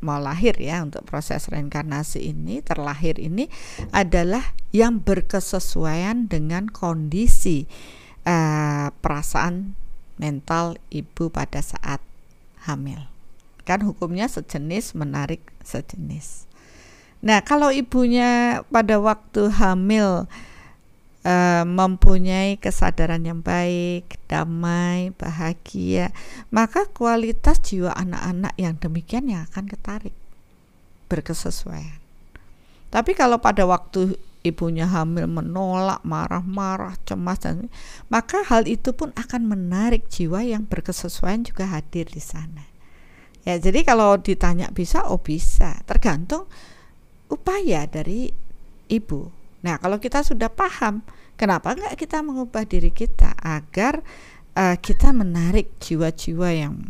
[SPEAKER 3] mau lahir ya, untuk proses reinkarnasi ini, terlahir ini adalah yang berkesesuaian dengan kondisi perasaan mental ibu pada saat hamil. Kan hukumnya sejenis menarik sejenis. Nah, kalau ibunya pada waktu hamil mempunyai kesadaran yang baik, damai, bahagia, maka kualitas jiwa anak-anak yang demikian yang akan ketarik, berkesesuaian. Tapi kalau pada waktu ibunya hamil menolak, marah-marah, cemas, maka hal itu pun akan menarik jiwa yang berkesesuaian juga hadir di sana. Ya, jadi kalau ditanya bisa, bisa, tergantung upaya dari ibu. Nah, kalau kita sudah paham, kenapa enggak kita mengubah diri kita agar kita menarik jiwa-jiwa yang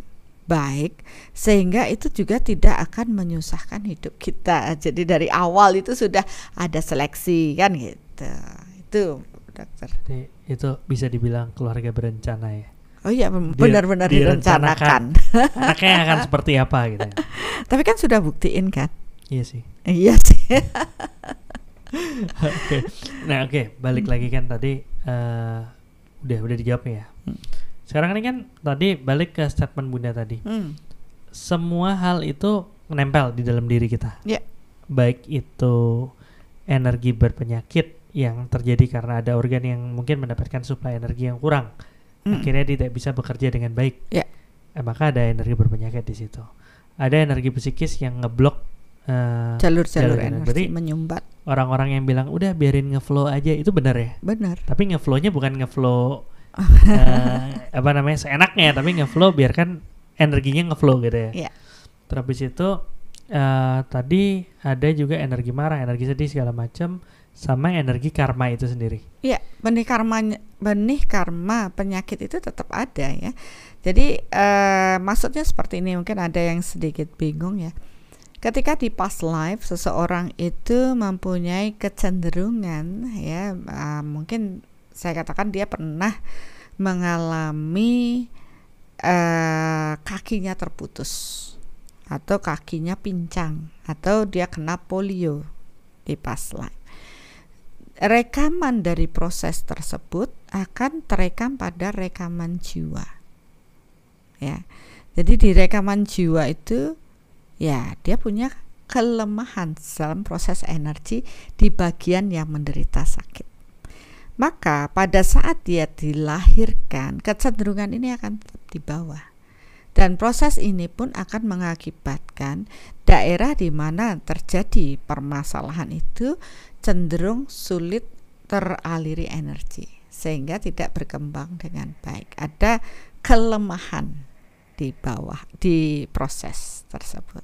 [SPEAKER 3] baik, sehingga itu juga tidak akan menyusahkan hidup kita. Jadi dari awal itu sudah ada seleksi kan gitu. Itu dokter.
[SPEAKER 1] Jadi itu bisa dibilang keluarga berencana ya.
[SPEAKER 3] Oh iya, benar-benar direncanakan.
[SPEAKER 1] Anaknya akan seperti apa gitu.
[SPEAKER 3] Tapi kan sudah buktiin kan.
[SPEAKER 1] Iya sih.
[SPEAKER 3] Iya sih.
[SPEAKER 1] Oke. Nah, balik lagi kan tadi udah dijawab ya. Sekarang ini kan tadi balik ke statement Bunda tadi. Semua hal itu menempel di dalam diri kita.
[SPEAKER 3] Yeah.
[SPEAKER 1] Baik itu energi berpenyakit yang terjadi karena ada organ yang mungkin mendapatkan suplai energi yang kurang. Akhirnya tidak bisa bekerja dengan baik.
[SPEAKER 3] Yeah.
[SPEAKER 1] Maka ada energi berpenyakit di situ. Ada energi psikis yang ngeblok
[SPEAKER 3] jalur energi, menyumbat.
[SPEAKER 1] Orang-orang yang bilang udah biarin ngeflow aja, itu benar ya?
[SPEAKER 3] Benar.
[SPEAKER 1] Tapi ngeflownya bukan ngeflow seenaknya, tapi ngeflow biarkan energinya ngeflow gitu ya.
[SPEAKER 3] Yeah.
[SPEAKER 1] Terus itu tadi ada juga energi marah, energi sedih segala macam, sama energi karma itu sendiri.
[SPEAKER 3] Iya, benih karma penyakit itu tetap ada ya. Jadi maksudnya seperti ini, mungkin ada yang sedikit bingung ya. Ketika di past life seseorang itu mempunyai kecenderungan ya, mungkin saya katakan dia pernah mengalami kakinya terputus atau kakinya pincang atau dia kena polio di past life. Rekaman dari proses tersebut akan terekam pada rekaman jiwa. Ya. Jadi di rekaman jiwa itu ya dia punya kelemahan dalam proses energi di bagian yang menderita sakit. Maka pada saat dia dilahirkan, kecenderungan ini akan tetap dibawa. Dan proses ini pun akan mengakibatkan daerah di mana terjadi permasalahan itu cenderung sulit teraliri energi sehingga tidak berkembang dengan baik. Ada kelemahan di bawah di proses tersebut.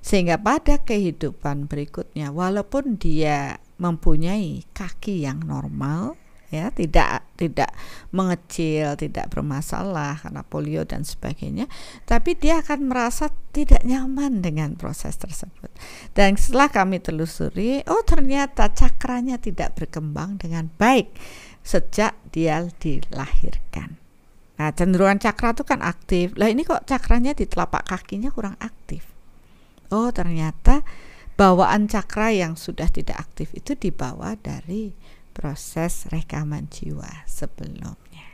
[SPEAKER 3] Sehingga pada kehidupan berikutnya walaupun dia mempunyai kaki yang normal ya, tidak mengecil, tidak bermasalah karena polio dan sebagainya, tapi dia akan merasa tidak nyaman dengan proses tersebut. Dan setelah kami telusuri, oh ternyata cakranya tidak berkembang dengan baik sejak dia dilahirkan. Nah, cenderungan cakra itu kan aktif. Lah ini kok cakranya di telapak kakinya kurang aktif. Oh ternyata bawaan cakra yang sudah tidak aktif itu dibawa dari proses rekaman jiwa sebelumnya.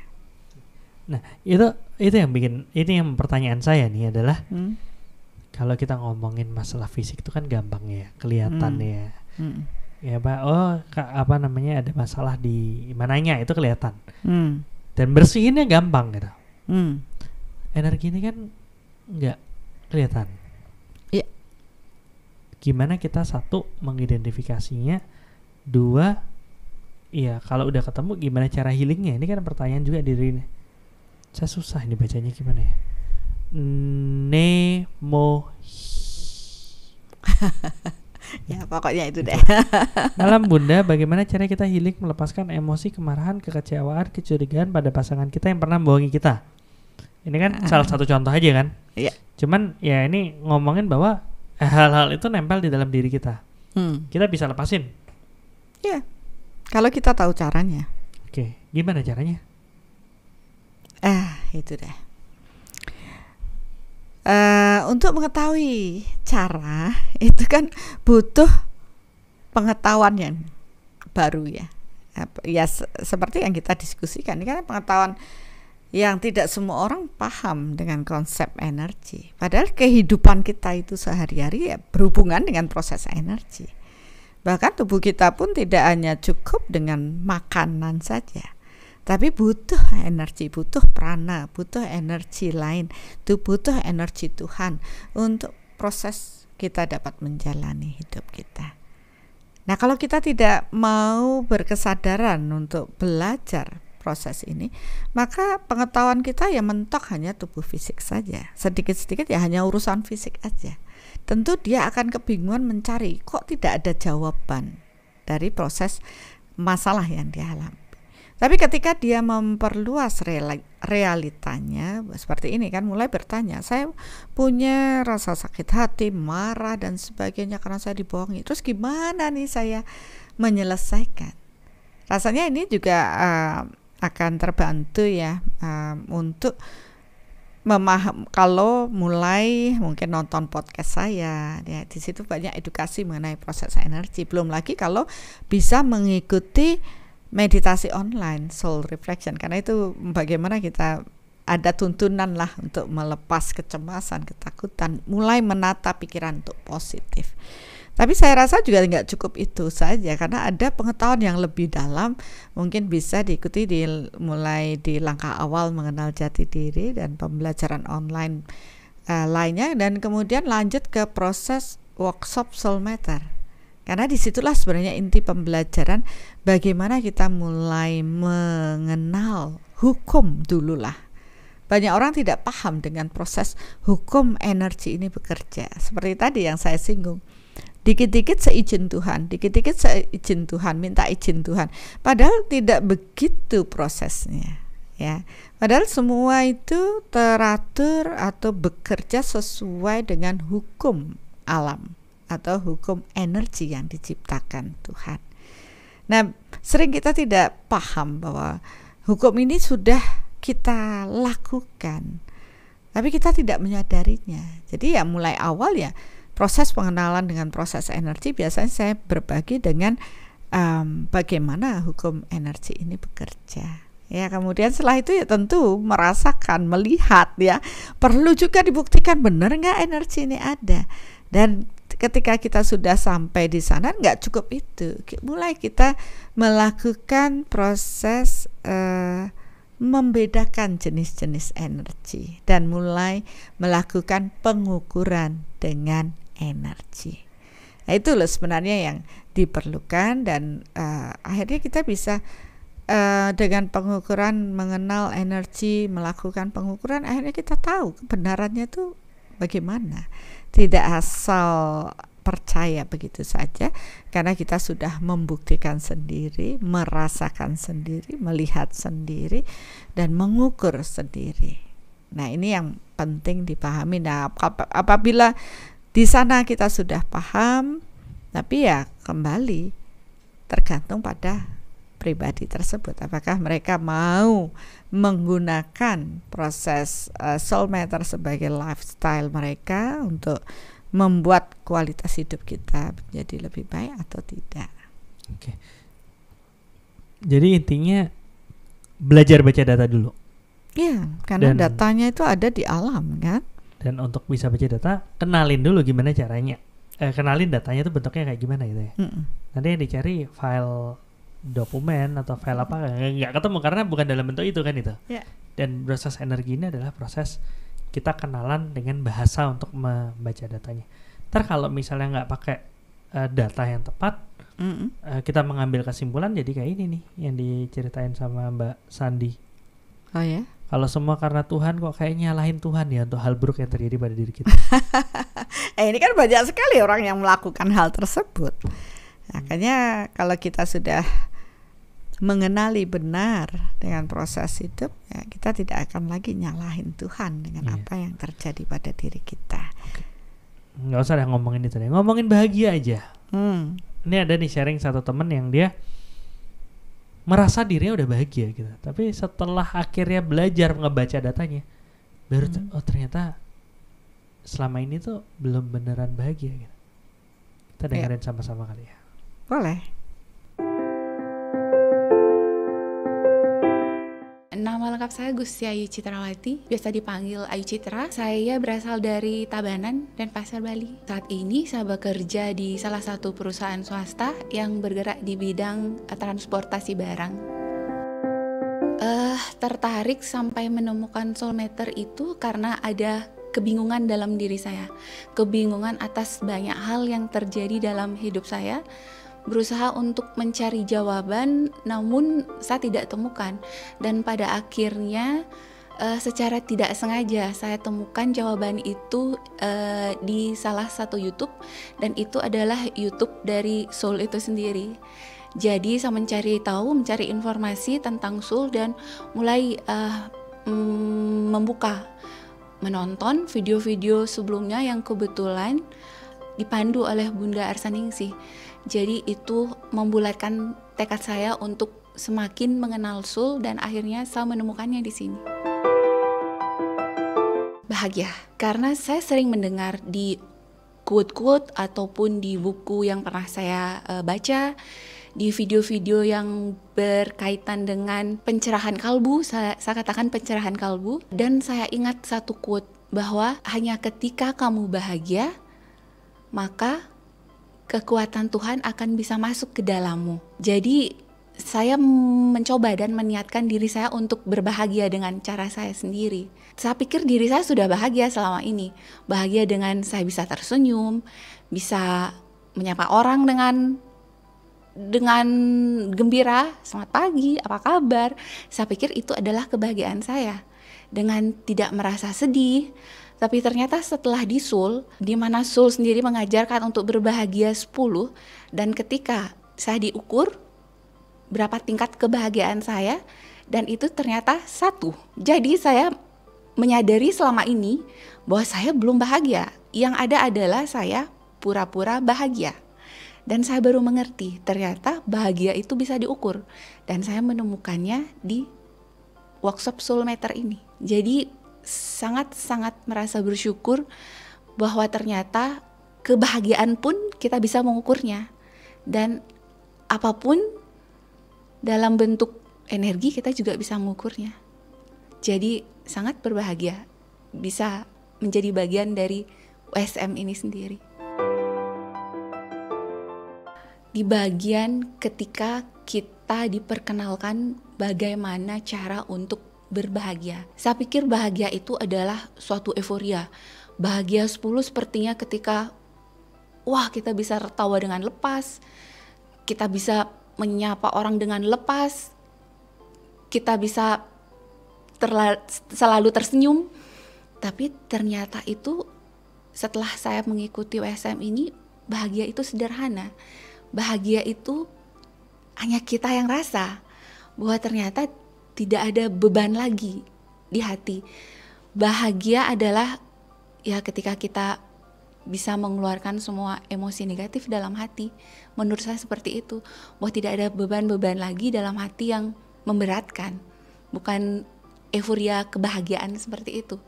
[SPEAKER 1] Nah, itu yang bikin, ini yang pertanyaan saya nih adalah kalau kita ngomongin masalah fisik itu kan gampang ya, kelihatan ya. Ya Pak, ada masalah di mananya itu kelihatan. Dan bersihinnya gampang gitu. Energi ini kan nggak kelihatan.
[SPEAKER 3] Iya.
[SPEAKER 1] Gimana kita satu mengidentifikasinya, dua iya, kalau udah ketemu gimana cara healingnya? Ini kan pertanyaan juga diri ini. Saya susah ini bacanya gimana ya?
[SPEAKER 3] Ya pokoknya itu deh.
[SPEAKER 1] Malam Bunda, bagaimana cara kita healing melepaskan emosi, kemarahan, kekecewaan, kecurigaan pada pasangan kita yang pernah membohongi kita? Ini kan salah satu contoh aja kan?
[SPEAKER 3] Iya.
[SPEAKER 1] Cuman ya ini ngomongin bahwa hal-hal itu nempel di dalam diri kita. Kita bisa lepasin.
[SPEAKER 3] Iya. Kalau kita tahu caranya.
[SPEAKER 1] Oke, gimana caranya?
[SPEAKER 3] Itu deh. Untuk mengetahui cara itu kan butuh pengetahuan yang baru ya. Ya seperti yang kita diskusikan, ini kan pengetahuan yang tidak semua orang paham dengan konsep energi. Padahal kehidupan kita itu sehari-hari ya berhubungan dengan proses energi. Bahkan tubuh kita pun tidak hanya cukup dengan makanan saja, tapi butuh energi, butuh prana, butuh energi lain, butuh energi Tuhan untuk proses kita dapat menjalani hidup kita. Nah, kalau kita tidak mau berkesadaran untuk belajar proses ini, maka pengetahuan kita ya mentok hanya tubuh fisik saja. Sedikit-sedikit ya hanya urusan fisik aja. Tentu dia akan kebingungan mencari, kok tidak ada jawaban dari proses masalah yang dia alami. Tapi ketika dia memperluas realitanya seperti ini kan, mulai bertanya, saya punya rasa sakit hati, marah dan sebagainya karena saya dibohongi. Terus gimana nih saya menyelesaikan? Rasanya ini juga akan terbantu ya untuk memaham. Kalau mulai mungkin nonton podcast saya ya, di situ banyak edukasi mengenai proses energi. Belum lagi kalau bisa mengikuti meditasi online, soul reflection, karena itu bagaimana kita ada tuntunan lah untuk melepas kecemasan, ketakutan, mulai menata pikiran untuk positif. Tapi saya rasa juga nggak cukup itu saja, karena ada pengetahuan yang lebih dalam, mungkin bisa diikuti mulai di langkah awal mengenal jati diri dan pembelajaran online lainnya, dan kemudian lanjut ke proses workshop Soul Matter. Karena disitulah sebenarnya inti pembelajaran, bagaimana kita mulai mengenal hukum dululah. Banyak orang tidak paham dengan proses hukum energi ini bekerja. Seperti tadi yang saya singgung, dikit-dikit seizin Tuhan, dikit-dikit seizin Tuhan, minta izin Tuhan. Padahal tidak begitu prosesnya, ya. Padahal semua itu teratur atau bekerja sesuai dengan hukum alam atau hukum energi yang diciptakan Tuhan. Nah, sering kita tidak paham bahwa hukum ini sudah kita lakukan, tapi kita tidak menyadarinya. Jadi ya mulai awal ya, proses pengenalan dengan proses energi biasanya saya berbagi dengan bagaimana hukum energi ini bekerja. Ya, kemudian setelah itu ya tentu merasakan, melihat ya, perlu juga dibuktikan benar nggak energi ini ada. Dan ketika kita sudah sampai di sana, nggak cukup itu, mulai kita melakukan proses membedakan jenis-jenis energi dan mulai melakukan pengukuran dengan energi. Nah, itu loh sebenarnya yang diperlukan, dan akhirnya kita bisa dengan pengukuran, mengenal energi, melakukan pengukuran, akhirnya kita tahu kebenarannya itu bagaimana. Tidak asal percaya begitu saja, karena kita sudah membuktikan sendiri, merasakan sendiri, melihat sendiri, dan mengukur sendiri. Nah, ini yang penting dipahami. Nah, apabila di sana kita sudah paham, tapi ya kembali tergantung pada pribadi tersebut, apakah mereka mau menggunakan proses Soul Matter sebagai lifestyle mereka untuk membuat kualitas hidup kita menjadi lebih baik atau tidak.
[SPEAKER 1] Oke. Jadi intinya belajar baca data dulu.
[SPEAKER 3] Iya, karena datanya itu ada di alam kan.
[SPEAKER 1] Dan untuk bisa baca data, kenalin dulu gimana caranya. Kenalin datanya itu bentuknya kayak gimana gitu ya. Nanti yang dicari file dokumen atau file apa nggak ketemu karena bukan dalam bentuk itu kan itu. Dan proses energi ini adalah proses kita kenalan dengan bahasa untuk membaca datanya. Ntar kalau misalnya nggak pakai data yang tepat, kita mengambil kesimpulan jadi kayak ini nih yang diceritain sama Mbak Sandi.
[SPEAKER 3] Oh ya?
[SPEAKER 1] Kalau semua karena Tuhan, kok kayak nyalahin Tuhan ya untuk hal buruk yang terjadi pada diri kita.
[SPEAKER 3] Ini kan banyak sekali orang yang melakukan hal tersebut. Makanya kalau kita sudah mengenali benar dengan proses hidup, ya kita tidak akan lagi nyalahin Tuhan dengan apa yang terjadi pada diri kita.
[SPEAKER 1] Nggak usah deh ngomongin itu deh, ngomongin bahagia aja. Ini ada nih sharing satu temen yang dia merasa dirinya udah bahagia gitu, tapi setelah akhirnya belajar ngebaca datanya, baru oh ternyata selama ini tuh belum beneran bahagia gitu. Kita dengerin sama-sama kali ya.
[SPEAKER 3] Boleh.
[SPEAKER 4] Nama lengkap saya Gusti Ayu Citrawati, biasa dipanggil Ayu Citra. Saya berasal dari Tabanan dan Pasar Bali. Saat ini saya bekerja di salah satu perusahaan swasta yang bergerak di bidang transportasi barang. Tertarik sampai menemukan Soul Matter itu karena ada kebingungan dalam diri saya. Kebingungan atas banyak hal yang terjadi dalam hidup saya. Berusaha untuk mencari jawaban, namun saya tidak temukan. Dan pada akhirnya secara tidak sengaja saya temukan jawaban itu di salah satu YouTube, dan itu adalah YouTube dari Soul itu sendiri. Jadi saya mencari informasi tentang soul dan mulai menonton video-video sebelumnya yang kebetulan dipandu oleh Bunda Arsaningsih. Jadi itu membulatkan tekad saya untuk semakin mengenal soul dan akhirnya saya menemukannya di sini. Bahagia, karena saya sering mendengar di quote-quote ataupun di buku yang pernah saya baca, di video-video yang berkaitan dengan pencerahan kalbu, saya katakan pencerahan kalbu, dan saya ingat satu quote bahwa hanya ketika kamu bahagia, maka kekuatan Tuhan akan bisa masuk ke dalammu. Jadi saya mencoba dan meniatkan diri saya untuk berbahagia dengan cara saya sendiri. Saya pikir diri saya sudah bahagia selama ini. Bahagia dengan saya bisa tersenyum, bisa menyapa orang dengan gembira, selamat pagi, apa kabar. Saya pikir itu adalah kebahagiaan saya. Dengan tidak merasa sedih. Tapi ternyata setelah di soul, di mana soul sendiri mengajarkan untuk berbahagia 10, dan ketika saya diukur berapa tingkat kebahagiaan saya, dan itu ternyata 1. Jadi saya menyadari selama ini bahwa saya belum bahagia. Yang ada adalah saya pura-pura bahagia. Dan saya baru mengerti ternyata bahagia itu bisa diukur. Dan saya menemukannya di workshop Soulmeter ini. Jadi sangat-sangat merasa bersyukur bahwa ternyata kebahagiaan pun kita bisa mengukurnya. Dan apapun dalam bentuk energi kita juga bisa mengukurnya. Jadi sangat berbahagia bisa menjadi bagian dari USM ini sendiri. Di bagian ketika kita diperkenalkan bagaimana cara untuk berbahagia. Saya pikir bahagia itu adalah suatu euforia. Bahagia 10 sepertinya ketika kita bisa tertawa dengan lepas, kita bisa menyapa orang dengan lepas, kita bisa selalu tersenyum. Tapi ternyata itu setelah saya mengikuti USM ini, bahagia itu sederhana. Bahagia itu hanya kita yang rasa, bahwa ternyata tidak ada beban lagi di hati. Bahagia adalah ketika kita bisa mengeluarkan semua emosi negatif dalam hati. Menurut saya seperti itu, bahwa tidak ada beban-beban lagi dalam hati yang memberatkan. Bukan euforia kebahagiaan seperti itu.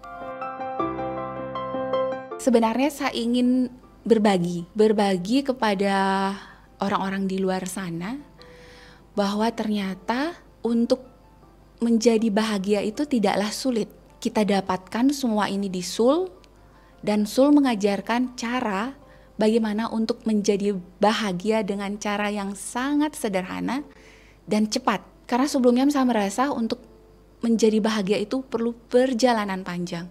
[SPEAKER 4] Sebenarnya saya ingin berbagi kepada orang-orang di luar sana bahwa ternyata untuk menjadi bahagia itu tidaklah sulit. Kita dapatkan semua ini di Soul, dan Soul mengajarkan cara bagaimana untuk menjadi bahagia dengan cara yang sangat sederhana dan cepat. Karena sebelumnya saya merasa untuk menjadi bahagia itu perlu perjalanan panjang.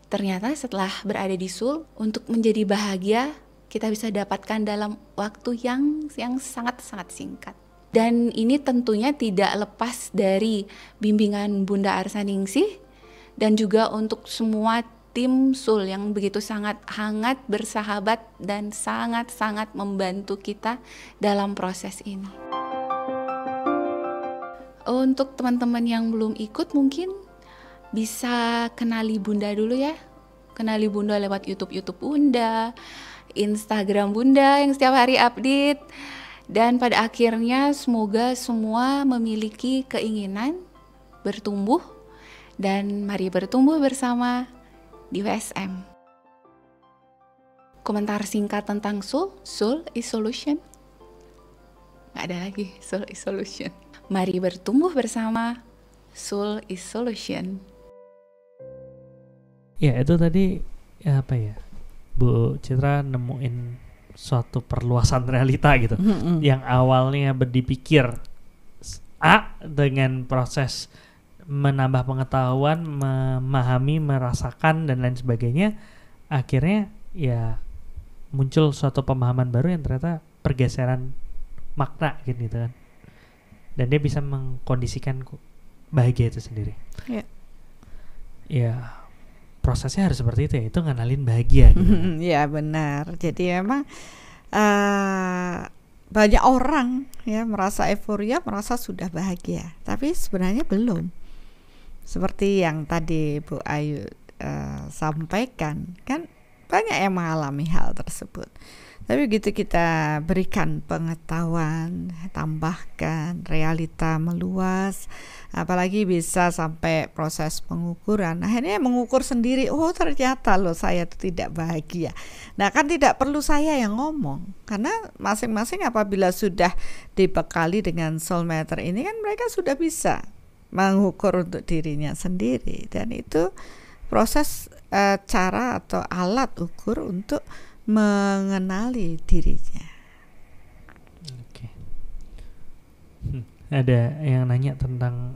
[SPEAKER 4] Ternyata setelah berada di Soul, untuk menjadi bahagia kita bisa dapatkan dalam waktu yang sangat-sangat singkat. Dan ini tentunya tidak lepas dari bimbingan Bunda Arsaningsih dan juga untuk semua tim Soul yang begitu sangat hangat, bersahabat, dan sangat-sangat membantu kita dalam proses ini. Untuk teman-teman yang belum ikut mungkin bisa kenali Bunda dulu ya. Kenali Bunda lewat YouTube Bunda, Instagram Bunda yang setiap hari update. Dan pada akhirnya semoga semua memiliki keinginan bertumbuh, dan mari bertumbuh bersama di WSM. Komentar singkat tentang Soul is solution. Gak ada lagi, Soul is solution. Mari bertumbuh bersama, Soul is solution.
[SPEAKER 1] Ya itu tadi Bu Citra nemuin suatu perluasan realita gitu. Yang awalnya dipikir A dengan proses menambah pengetahuan, memahami, merasakan dan lain sebagainya, akhirnya ya muncul suatu pemahaman baru yang ternyata pergeseran makna gitu kan. Dan dia bisa mengkondisikan bahagia itu sendiri. Ya prosesnya harus seperti itu ya, itu ngenalin bahagia gitu.
[SPEAKER 3] Ya benar. Jadi memang banyak orang ya merasa euforia, merasa sudah bahagia, tapi sebenarnya belum. Seperti yang tadi Bu Ayu sampaikan, kan banyak yang mengalami hal tersebut. Tapi begitu kita berikan pengetahuan, tambahkan realita meluas, apalagi bisa sampai proses pengukuran, akhirnya mengukur sendiri, oh ternyata loh saya itu tidak bahagia. Nah kan tidak perlu saya yang ngomong, karena masing-masing apabila sudah dibekali dengan soulmeter ini kan mereka sudah bisa mengukur untuk dirinya sendiri, dan itu proses cara atau alat ukur untuk mengenali dirinya.
[SPEAKER 1] Oke. Ada yang nanya tentang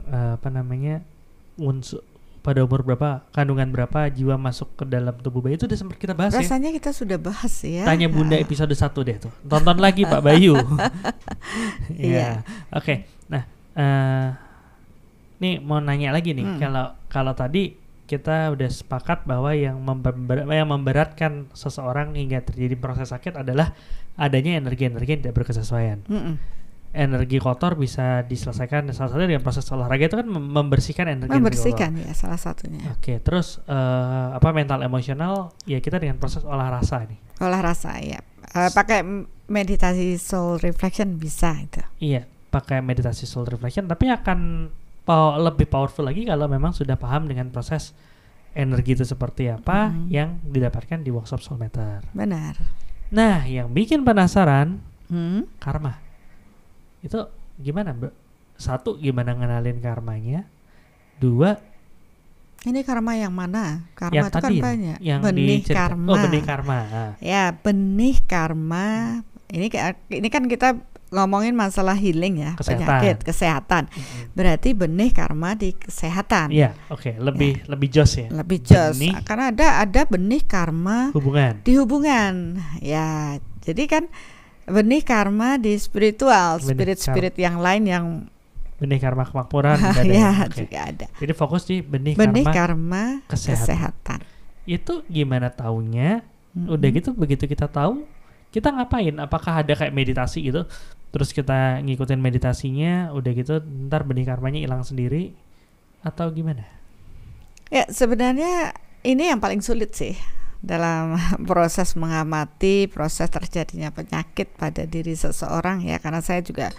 [SPEAKER 1] unsur pada umur berapa, kandungan berapa jiwa masuk ke dalam tubuh bayi, itu udah sempat kita bahas.
[SPEAKER 3] Rasanya
[SPEAKER 1] ya?
[SPEAKER 3] Kita sudah bahas ya.
[SPEAKER 1] Tanya Bunda episode 1 deh tuh. Tonton lagi Pak Bayu.
[SPEAKER 3] Iya.
[SPEAKER 1] Oke. Nah, nih mau nanya lagi nih. Kalau tadi kita udah sepakat bahwa yang memberatkan seseorang hingga terjadi proses sakit adalah adanya energi-energi yang tidak berkesesuaian. Energi kotor bisa diselesaikan salah satunya dengan proses olahraga, itu kan membersihkan energi
[SPEAKER 3] membersihkan
[SPEAKER 1] kotor.
[SPEAKER 3] Ya salah satunya.
[SPEAKER 1] Oke, terus mental emosional ya kita dengan proses olah rasa nih.
[SPEAKER 3] Olah rasa ya. Pakai meditasi soul reflection bisa itu.
[SPEAKER 1] Iya, pakai meditasi soul reflection, tapi akan lebih powerful lagi kalau memang sudah paham dengan proses energi itu seperti apa yang didapatkan di workshop soulmeter.
[SPEAKER 3] Benar.
[SPEAKER 1] Nah, yang bikin penasaran karma. Itu gimana, Mbak? 1, gimana ngenalin karmanya? 2,
[SPEAKER 3] ini karma yang mana? Karma
[SPEAKER 1] yang
[SPEAKER 3] itu kan banyak.
[SPEAKER 1] Yang
[SPEAKER 3] benih karma.
[SPEAKER 1] Oh, benih karma.
[SPEAKER 3] Ya, benih karma. Ini kan kita ngomongin masalah healing ya, penyakit, kesehatan. Berarti benih karma di kesehatan.
[SPEAKER 1] Iya, oke, lebih jos ya.
[SPEAKER 3] Lebih jos. Karena ada benih karma di hubungan. Ya, jadi kan benih karma di spiritual, spirit yang lain yang
[SPEAKER 1] benih karma kemakmuran
[SPEAKER 3] ya, juga ada.
[SPEAKER 1] Jadi fokus di benih
[SPEAKER 3] karma kesehatan.
[SPEAKER 1] Itu gimana taunya? Udah gitu, begitu kita tahu, kita ngapain? Apakah ada kayak meditasi gitu? Terus kita ngikutin meditasinya, udah gitu ntar benih karmanya hilang sendiri, atau gimana?
[SPEAKER 3] Ya sebenarnya ini yang paling sulit sih dalam proses mengamati proses terjadinya penyakit pada diri seseorang ya, karena saya juga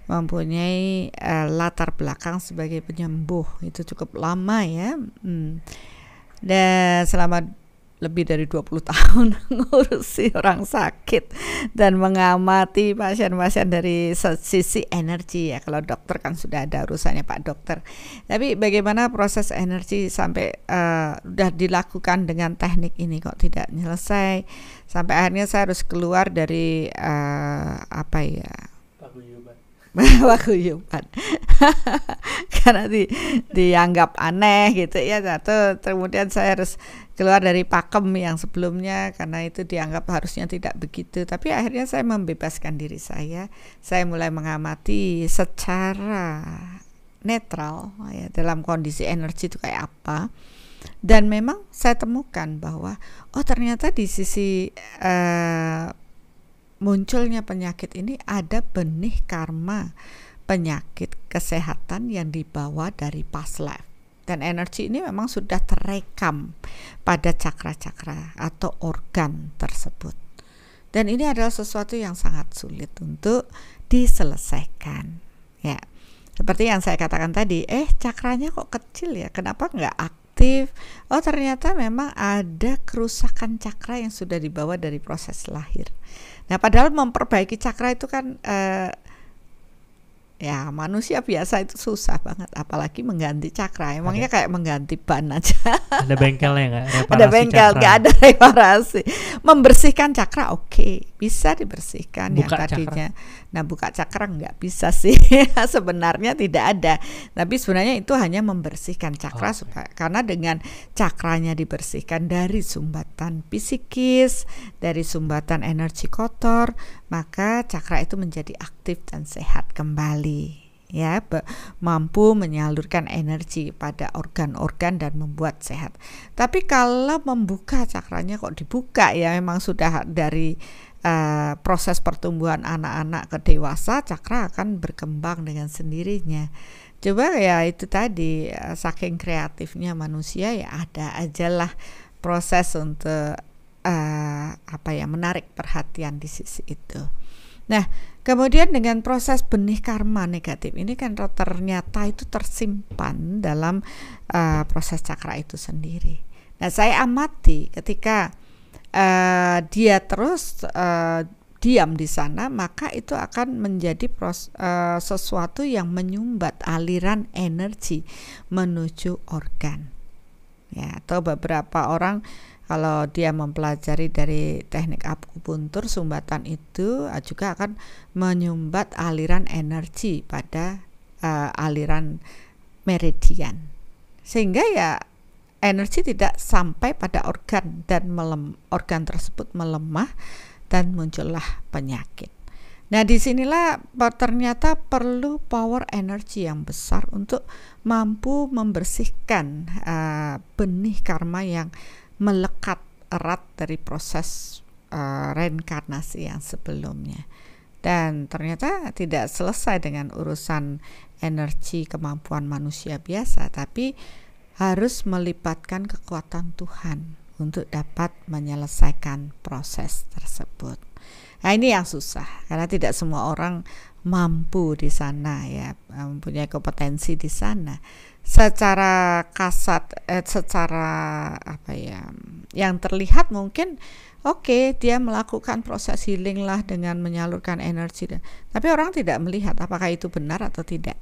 [SPEAKER 3] mempunyai latar belakang sebagai penyembuh, itu cukup lama ya. Dan selama lebih dari 20 tahun ngurusi orang sakit dan mengamati pasien-pasien dari sisi energi ya. Kalau dokter kan sudah ada urusannya Pak Dokter. Tapi bagaimana proses energi sampai udah dilakukan dengan teknik ini kok tidak selesai, sampai akhirnya saya harus keluar dari paguyuban karena dianggap aneh gitu ya. Kemudian saya harus keluar dari pakem yang sebelumnya karena itu dianggap harusnya tidak begitu. Tapi akhirnya saya membebaskan diri saya mulai mengamati secara netral ya, dalam kondisi energi itu kayak apa. Dan memang saya temukan bahwa ternyata di sisi munculnya penyakit ini ada benih karma penyakit kesehatan yang dibawa dari past life, dan energi ini memang sudah terekam pada cakra-cakra atau organ tersebut, dan ini adalah sesuatu yang sangat sulit untuk diselesaikan ya. Seperti yang saya katakan tadi, cakranya kok kecil ya, kenapa nggak aktif? Ternyata memang ada kerusakan cakra yang sudah dibawa dari proses lahir. Nah, padahal memperbaiki cakra itu kan ya manusia biasa itu susah banget, apalagi mengganti cakra. Emangnya kayak mengganti ban aja. Ada
[SPEAKER 1] bengkelnya nggak?
[SPEAKER 3] Ada bengkel, nggak ada reparasi. Membersihkan cakra bisa dibersihkan buka yang tadinya. Cakra. Nah, buka cakra nggak bisa sih. Sebenarnya tidak ada. Tapi sebenarnya itu hanya membersihkan cakra karena dengan cakranya dibersihkan dari sumbatan psikis, dari sumbatan energi kotor, maka cakra itu menjadi aktif dan sehat kembali. Ya, mampu menyalurkan energi pada organ-organ dan membuat sehat. Tapi kalau membuka cakranya kok dibuka ya, memang sudah dari proses pertumbuhan anak-anak ke dewasa, cakra akan berkembang dengan sendirinya. Coba ya itu tadi, saking kreatifnya manusia ya ada aja lah proses untuk menarik perhatian di sisi itu. Nah, kemudian dengan proses benih karma negatif ini kan ternyata itu tersimpan dalam proses cakra itu sendiri. Nah, saya amati ketika dia terus diam di sana, maka itu akan menjadi sesuatu yang menyumbat aliran energi menuju organ. Ya, atau beberapa orang kalau dia mempelajari dari teknik akupuntur, sumbatan itu juga akan menyumbat aliran energi pada aliran meridian, sehingga ya energi tidak sampai pada organ dan organ tersebut melemah dan muncullah penyakit. Nah, disinilah ternyata perlu power energi yang besar untuk mampu membersihkan benih karma yang melekat erat dari proses reinkarnasi yang sebelumnya. Dan ternyata tidak selesai dengan urusan energi kemampuan manusia biasa, tapi harus melibatkan kekuatan Tuhan untuk dapat menyelesaikan proses tersebut. Nah, ini yang susah karena tidak semua orang mampu di sana ya, mempunyai kompetensi di sana. Secara kasat, yang terlihat mungkin oke, dia melakukan proses healing lah dengan menyalurkan energi, tapi orang tidak melihat apakah itu benar atau tidak.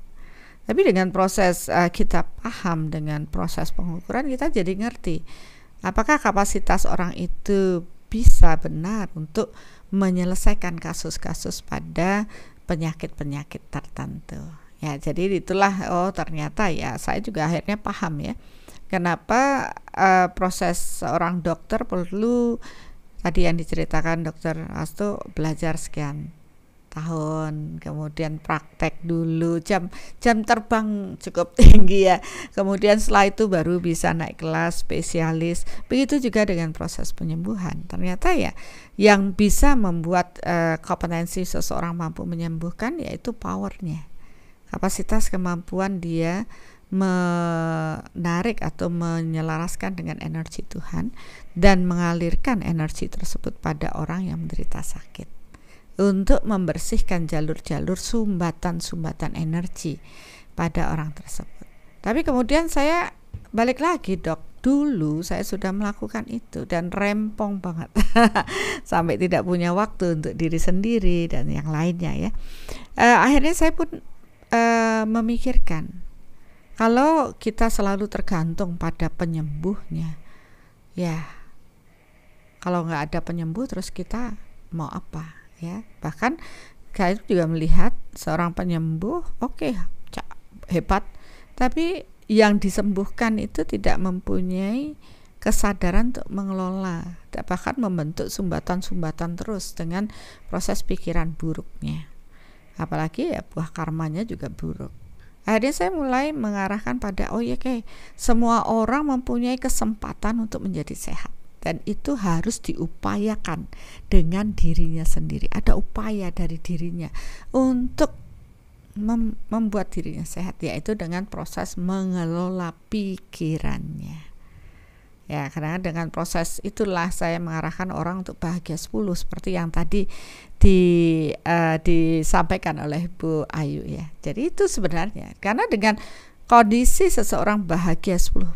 [SPEAKER 3] Tapi dengan proses kita paham dengan proses pengukuran, kita jadi ngerti apakah kapasitas orang itu bisa benar untuk menyelesaikan kasus-kasus pada penyakit-penyakit tertentu. Ya, jadi itulah ternyata ya saya juga akhirnya paham ya kenapa proses seorang dokter perlu tadi yang diceritakan Dokter Astu, belajar sekian tahun, kemudian praktek dulu, jam terbang cukup tinggi ya, kemudian setelah itu baru bisa naik kelas spesialis. Begitu juga dengan proses penyembuhan. Ternyata ya yang bisa membuat kompetensi seseorang mampu menyembuhkan yaitu powernya, kapasitas kemampuan dia menarik atau menyelaraskan dengan energi Tuhan dan mengalirkan energi tersebut pada orang yang menderita sakit untuk membersihkan jalur-jalur sumbatan-sumbatan energi pada orang tersebut. Tapi kemudian saya balik lagi, Dok, dulu saya sudah melakukan itu dan rempong banget sampai tidak punya waktu untuk diri sendiri dan yang lainnya ya. Akhirnya saya pun memikirkan, kalau kita selalu tergantung pada penyembuhnya, ya kalau nggak ada penyembuh terus kita mau apa? Ya, bahkan saya juga melihat seorang penyembuh hebat, tapi yang disembuhkan itu tidak mempunyai kesadaran untuk mengelola, bahkan membentuk sumbatan-sumbatan terus dengan proses pikiran buruknya, apalagi ya buah karmanya juga buruk. Akhirnya saya mulai mengarahkan pada semua orang mempunyai kesempatan untuk menjadi sehat. Dan itu harus diupayakan dengan dirinya sendiri. Ada upaya dari dirinya untuk membuat dirinya sehat, yaitu dengan proses mengelola pikirannya. Ya, karena dengan proses itulah saya mengarahkan orang untuk bahagia 10 seperti yang tadi disampaikan oleh Bu Ayu ya. Jadi itu sebenarnya karena dengan kondisi seseorang bahagia 10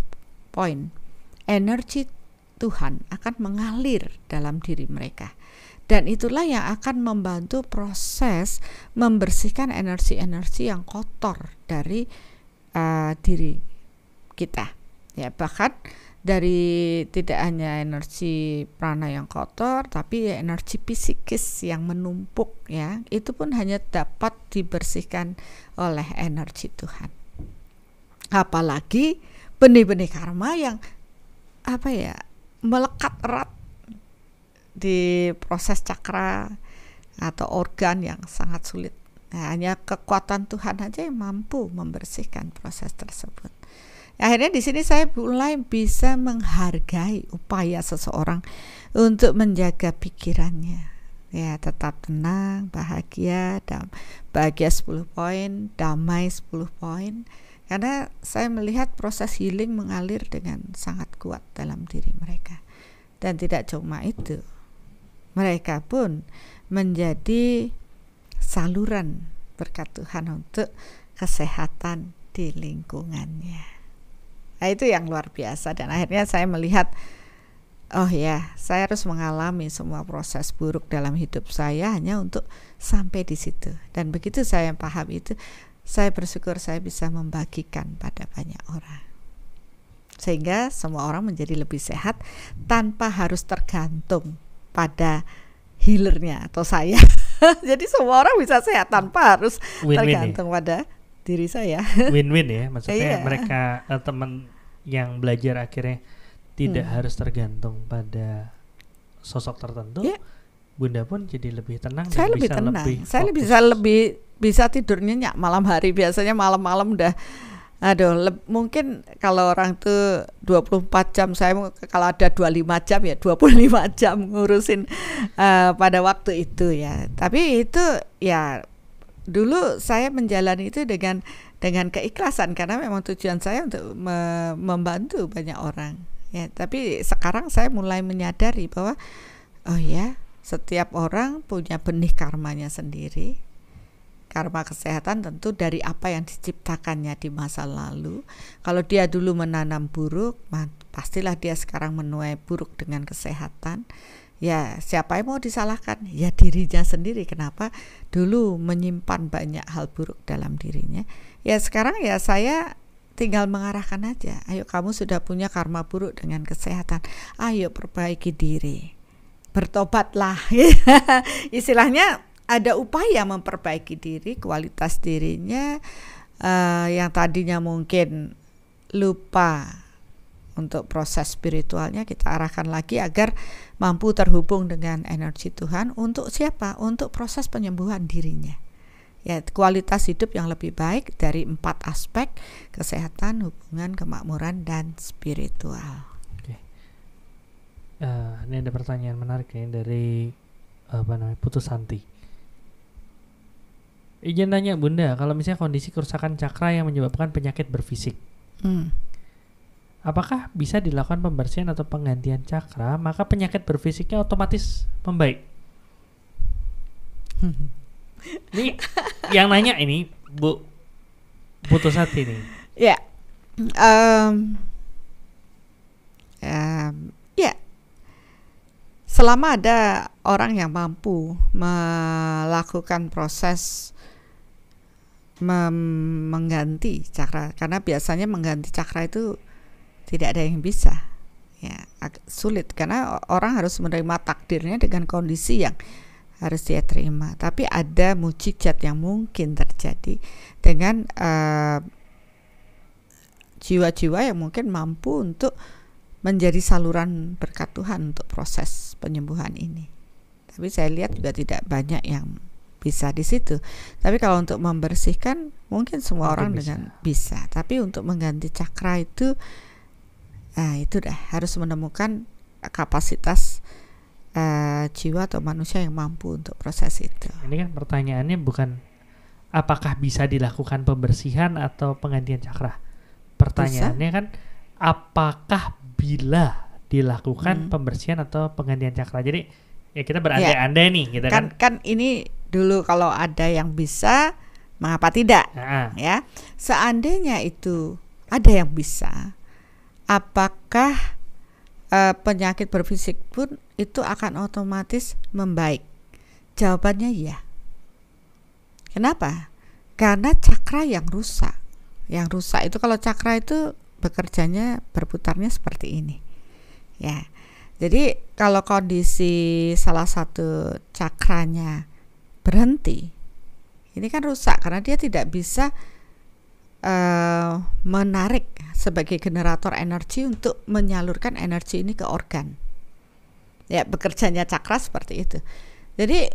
[SPEAKER 3] poin, energi Tuhan akan mengalir dalam diri mereka, dan itulah yang akan membantu proses membersihkan energi-energi yang kotor dari diri kita ya, bahkan dari tidak hanya energi prana yang kotor, tapi ya energi psikis yang menumpuk ya, itu pun hanya dapat dibersihkan oleh energi Tuhan. Apalagi benih-benih karma yang melekat erat di proses cakra atau organ yang sangat sulit. Nah, hanya kekuatan Tuhan aja yang mampu membersihkan proses tersebut. Akhirnya di sini saya mulai bisa menghargai upaya seseorang untuk menjaga pikirannya, Ya, tetap tenang, bahagia, bahagia 10 poin, damai 10 poin. Karena saya melihat proses healing mengalir dengan sangat kuat dalam diri mereka. Dan tidak cuma itu, mereka pun menjadi saluran berkat Tuhan untuk kesehatan di lingkungannya. Nah, itu yang luar biasa. Dan akhirnya saya melihat, oh ya, saya harus mengalami semua proses buruk dalam hidup saya hanya untuk sampai di situ. Dan begitu saya paham itu, saya bersyukur saya bisa membagikan pada banyak orang. Sehingga semua orang menjadi lebih sehat tanpa harus tergantung pada healernya atau saya. Jadi semua orang bisa sehat tanpa harus tergantung pada diri saya.
[SPEAKER 1] Win-win ya, maksudnya mereka teman yang belajar akhirnya tidak harus tergantung pada sosok tertentu. Bunda pun jadi lebih tenang.
[SPEAKER 3] Saya
[SPEAKER 1] dan
[SPEAKER 3] lebih
[SPEAKER 1] bisa
[SPEAKER 3] tenang.
[SPEAKER 1] lebih
[SPEAKER 3] saya bisa tidur nyenyak malam hari. Biasanya malam-malam udah mungkin kalau orang tuh 24 jam, saya kalau ada 25 jam ya 25 jam ngurusin pada waktu itu ya. Tapi itu ya dulu saya menjalani itu dengan keikhlasan karena memang tujuan saya untuk membantu banyak orang. Ya, tapi sekarang saya mulai menyadari bahwa oh ya, setiap orang punya benih karmanya sendiri. Karma kesehatan tentu dari apa yang diciptakannya di masa lalu. Kalau dia dulu menanam buruk, pastilah dia sekarang menuai buruk dengan kesehatan. Ya, siapa yang mau disalahkan? Ya dirinya sendiri. Kenapa dulu menyimpan banyak hal buruk dalam dirinya? Ya sekarang ya saya tinggal mengarahkan aja. Ayo, kamu sudah punya karma buruk dengan kesehatan. Ayo perbaiki diri. Bertobatlah. Istilahnya ada upaya memperbaiki diri, kualitas dirinya yang tadinya mungkin lupa untuk proses spiritualnya kita arahkan lagi agar mampu terhubung dengan energi Tuhan. Untuk siapa? Untuk proses penyembuhan dirinya. Ya, kualitas hidup yang lebih baik dari 4 aspek: kesehatan, hubungan, kemakmuran, dan spiritual.
[SPEAKER 1] Oke. Ini ada pertanyaan menarik nih dari Putus Santi. Izin tanya Bunda, kalau misalnya kondisi kerusakan cakra yang menyebabkan penyakit berfisik, apakah bisa dilakukan pembersihan atau penggantian cakra, maka penyakit berfisiknya otomatis membaik? Ini yang nanya ini Bu Putus Hati nih.
[SPEAKER 3] Ya, selama ada orang yang mampu melakukan proses mengganti cakra, karena biasanya mengganti cakra itu tidak ada yang bisa, ya sulit karena orang harus menerima takdirnya dengan kondisi yang harus dia terima. Tapi ada mukjizat yang mungkin terjadi dengan jiwa-jiwa yang mungkin mampu untuk menjadi saluran berkat Tuhan untuk proses penyembuhan ini. Tapi saya lihat juga tidak banyak yang bisa di situ. Tapi kalau untuk membersihkan mungkin semua orang bisa. Tapi untuk mengganti cakra itu dah harus menemukan kapasitas jiwa atau manusia yang mampu untuk proses itu.
[SPEAKER 1] Ini kan pertanyaannya bukan apakah bisa dilakukan pembersihan atau penggantian cakra. Pertanyaannya kan apakah bila dilakukan pembersihan atau penggantian cakra. Jadi ya kita berandai-andai nih kita
[SPEAKER 3] kan ini dulu kalau ada yang bisa, mengapa tidak? Ya, seandainya itu ada yang bisa, apakah penyakit berfisik pun itu akan otomatis membaik? Jawabannya ya. Kenapa? Karena cakra yang rusak. Yang rusak itu, kalau cakra itu bekerjanya berputarnya seperti ini. Ya. Jadi kalau kondisi salah satu cakranya berhenti, ini kan rusak karena dia tidak bisa menarik sebagai generator energi untuk menyalurkan energi ini ke organ. Ya, bekerjanya cakra seperti itu. Jadi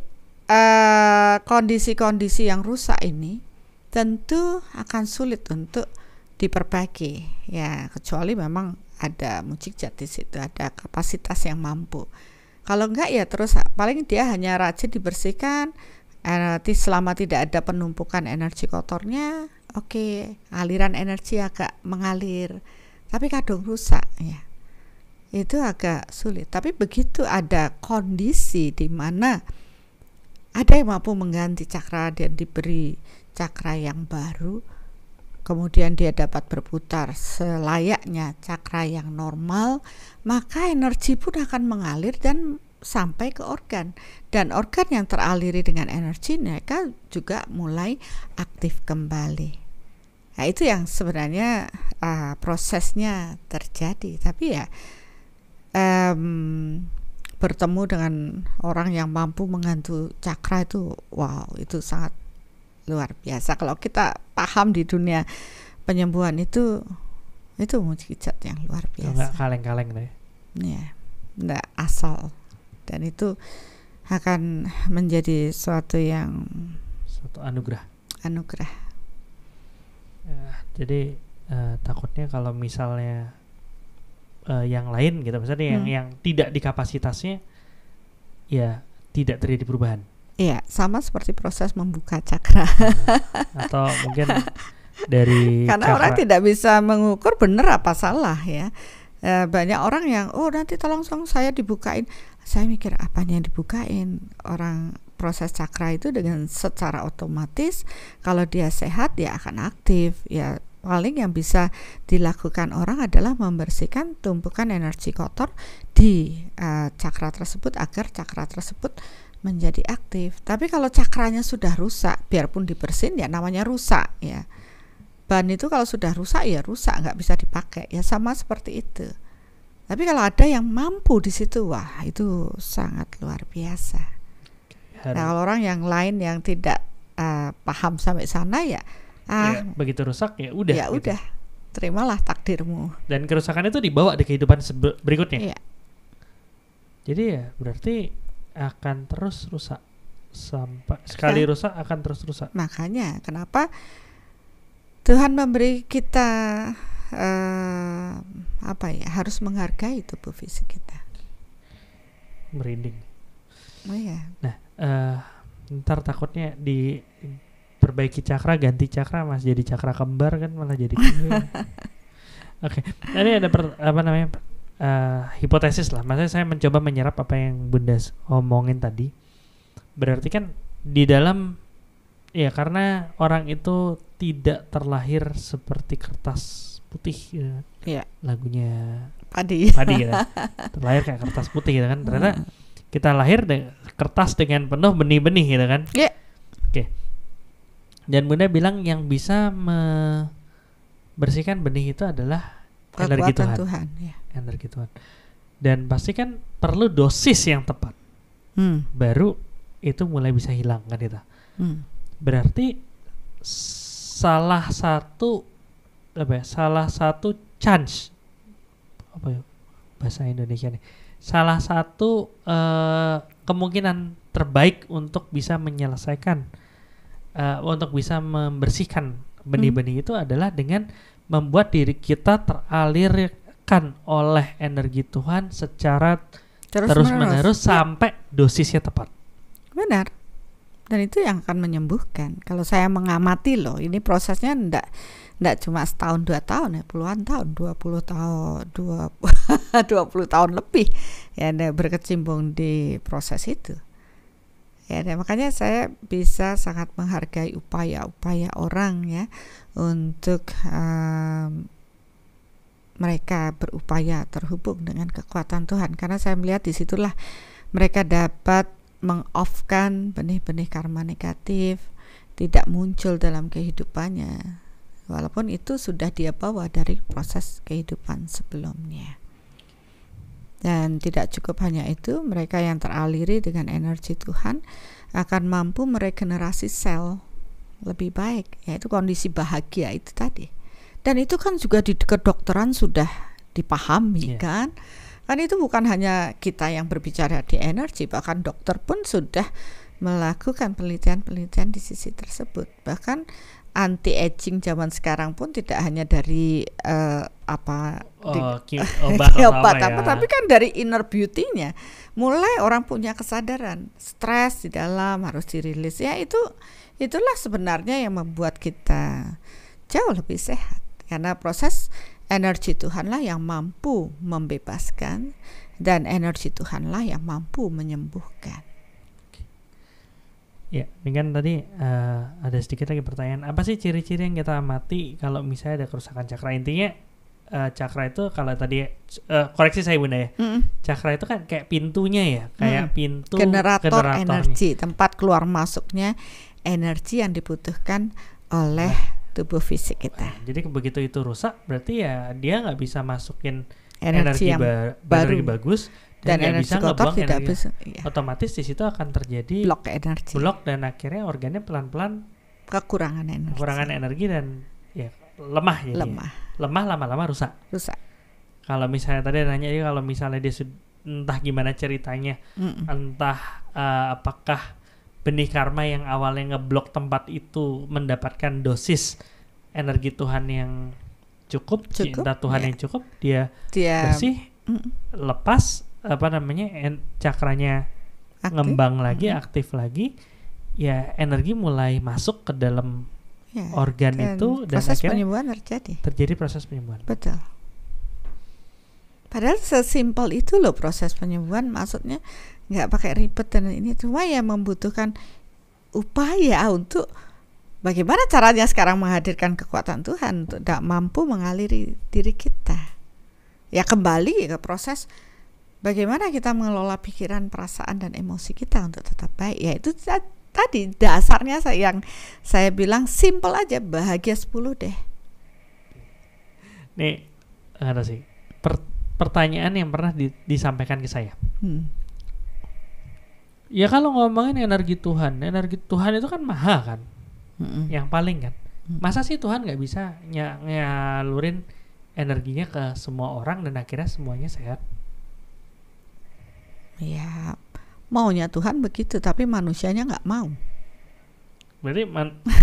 [SPEAKER 3] kondisi-kondisi yang rusak ini tentu akan sulit untuk diperbaiki, ya kecuali memang ada mukjizat di situ, ada kapasitas yang mampu. Kalau enggak ya terus paling dia hanya rajin dibersihkan, selama tidak ada penumpukan energi kotornya, oke, aliran energi agak mengalir. Tapi kadang rusak ya, itu agak sulit. Tapi begitu ada kondisi di mana ada yang mampu mengganti cakra dan diberi cakra yang baru, kemudian dia dapat berputar selayaknya cakra yang normal, maka energi pun akan mengalir dan sampai ke organ. Dan organ yang teraliri dengan energi, mereka juga mulai aktif kembali. Nah, itu yang sebenarnya prosesnya terjadi. Tapi ya bertemu dengan orang yang mampu mengganti cakra itu, wow, itu sangat luar biasa. Kalau kita paham di dunia penyembuhan itu mukjizat yang luar biasa.
[SPEAKER 1] Nggak kaleng-kaleng deh.
[SPEAKER 3] Ya, nggak asal. Dan itu akan menjadi suatu
[SPEAKER 1] anugerah. Ya, jadi takutnya kalau misalnya yang lain gitu, misalnya yang tidak di kapasitasnya, ya tidak terjadi perubahan.
[SPEAKER 3] Iya, sama seperti proses membuka cakra.
[SPEAKER 1] Atau mungkin dari
[SPEAKER 3] karena
[SPEAKER 1] cakra,
[SPEAKER 3] orang tidak bisa mengukur benar apa salah ya. Banyak orang yang nanti tolong saya dibukain. Saya mikir apanya yang dibukain. Orang proses cakra itu dengan secara otomatis kalau dia sehat dia akan aktif ya. Paling yang bisa dilakukan orang adalah membersihkan tumpukan energi kotor di cakra tersebut agar cakra tersebut menjadi aktif. Tapi kalau cakranya sudah rusak, biarpun dibersihin ya namanya rusak ya. Ban itu kalau sudah rusak ya rusak, nggak bisa dipakai ya, sama seperti itu. Tapi kalau ada yang mampu di situ, wah itu sangat luar biasa. Nah, kalau orang yang lain yang tidak paham sampai sana ya
[SPEAKER 1] begitu rusak ya udah.
[SPEAKER 3] Ya
[SPEAKER 1] gitu.
[SPEAKER 3] udah, terimalah takdirmu.
[SPEAKER 1] Dan kerusakan itu dibawa di kehidupan berikutnya.
[SPEAKER 3] Iya.
[SPEAKER 1] Jadi ya berarti akan terus rusak sampai sekali rusak akan terus rusak.
[SPEAKER 3] Makanya kenapa Tuhan memberi kita harus menghargai tubuh fisik kita.
[SPEAKER 1] Merinding.
[SPEAKER 3] Oh iya.
[SPEAKER 1] Nah, ntar takutnya diperbaiki cakra, ganti cakra masih jadi cakra kembar kan, malah jadi. Oke. Ini ada hipotesis lah. Maksudnya saya mencoba menyerap apa yang Bunda omongin tadi. Berarti kan di dalam ya karena orang itu tidak terlahir seperti kertas putih gitu.
[SPEAKER 3] Iya.
[SPEAKER 1] Lagunya
[SPEAKER 3] Padi
[SPEAKER 1] gitu. Terlahir kayak kertas putih gitu kan. Ternyata kita lahir kertas dengan penuh benih-benih gitu kan.
[SPEAKER 3] Iya.
[SPEAKER 1] Oke. Dan Bunda bilang yang bisa membersihkan benih itu adalah energi Tuhan.
[SPEAKER 3] Ya.
[SPEAKER 1] Energi Tuhan. Dan pasti kan perlu dosis yang tepat. Baru itu mulai bisa hilang kan kita. Berarti salah satu chance bahasa Indonesia nih. Salah satu kemungkinan terbaik untuk bisa menyelesaikan untuk bisa membersihkan benih-benih itu adalah dengan membuat diri kita teralirkan oleh energi Tuhan secara terus-menerus sampai dosisnya tepat.
[SPEAKER 3] Benar. Dan itu yang akan menyembuhkan. Kalau saya mengamati loh, ini prosesnya enggak cuma setahun 2 tahun ya, puluhan tahun, 20 tahun lebih ya berkecimpung di proses itu. Ya, dan makanya saya bisa sangat menghargai upaya-upaya orang ya untuk mereka berupaya terhubung dengan kekuatan Tuhan, karena saya melihat disitulah mereka dapat meng-off-kan benih-benih karma negatif, tidak muncul dalam kehidupannya, walaupun itu sudah dia bawa dari proses kehidupan sebelumnya. Dan tidak cukup hanya itu, mereka yang teraliri dengan energi Tuhan akan mampu meregenerasi sel lebih baik, yaitu kondisi bahagia itu tadi. Dan itu kan juga di kedokteran sudah dipahami kan. Kan itu bukan hanya kita yang berbicara di energi, bahkan dokter pun sudah melakukan penelitian-penelitian di sisi tersebut. Bahkan anti aging zaman sekarang pun tidak hanya dari obat apa, tapi kan dari inner beauty-nya. Mulai orang punya kesadaran, stres di dalam harus dirilis. Ya itulah sebenarnya yang membuat kita jauh lebih sehat. Karena proses energi Tuhanlah yang mampu membebaskan, dan energi Tuhanlah yang mampu menyembuhkan.
[SPEAKER 1] Ya, ini kan tadi ada sedikit lagi pertanyaan. Apa sih ciri-ciri yang kita amati kalau misalnya ada kerusakan cakra? Intinya cakra itu kalau tadi koreksi saya Bunda ya. Cakra itu kan kayak pintunya ya, kayak pintu
[SPEAKER 3] generator energi, tempat keluar masuknya energi yang dibutuhkan oleh tubuh fisik kita.
[SPEAKER 1] Jadi begitu itu rusak, berarti ya dia nggak bisa masukin
[SPEAKER 3] energi yang baru,
[SPEAKER 1] bagus,
[SPEAKER 3] dan energi
[SPEAKER 1] bisa
[SPEAKER 3] kotor tidak
[SPEAKER 1] energi.
[SPEAKER 3] bisa.
[SPEAKER 1] Otomatis di situ akan terjadi blok dan akhirnya organnya pelan-pelan
[SPEAKER 3] kekurangan energi
[SPEAKER 1] dan ya lemah jadi. Lemah lama-lama rusak. Kalau misalnya tadi nanya, kalau misalnya dia entah gimana ceritanya, entah apakah benih karma yang awalnya ngeblok tempat itu mendapatkan dosis energi Tuhan yang cukup cinta Tuhan yang cukup, dia bersih, lepas cakranya ngembang lagi, aktif lagi, ya energi mulai masuk ke dalam organ itu, dan
[SPEAKER 3] proses
[SPEAKER 1] akhirnya
[SPEAKER 3] penyembuhan
[SPEAKER 1] terjadi proses penyembuhan.
[SPEAKER 3] Betul. Padahal sesimpel itu loh proses penyembuhan, maksudnya nggak pakai ribet dan ini, cuma ya membutuhkan upaya untuk bagaimana caranya sekarang menghadirkan kekuatan Tuhan untuk tidak mampu mengaliri diri kita. Ya kembali ke proses bagaimana kita mengelola pikiran, perasaan dan emosi kita untuk tetap baik. Ya itu tadi dasarnya yang saya bilang simple aja, bahagia 10 deh.
[SPEAKER 1] Nih ada sih pertanyaan yang pernah disampaikan ke saya. Ya kalau ngomongin energi Tuhan itu kan maha kan, yang paling kan. Masa sih Tuhan nggak bisa nyalurin energinya ke semua orang dan akhirnya semuanya sehat?
[SPEAKER 3] Ya maunya Tuhan begitu, tapi manusianya nggak mau.
[SPEAKER 1] Berarti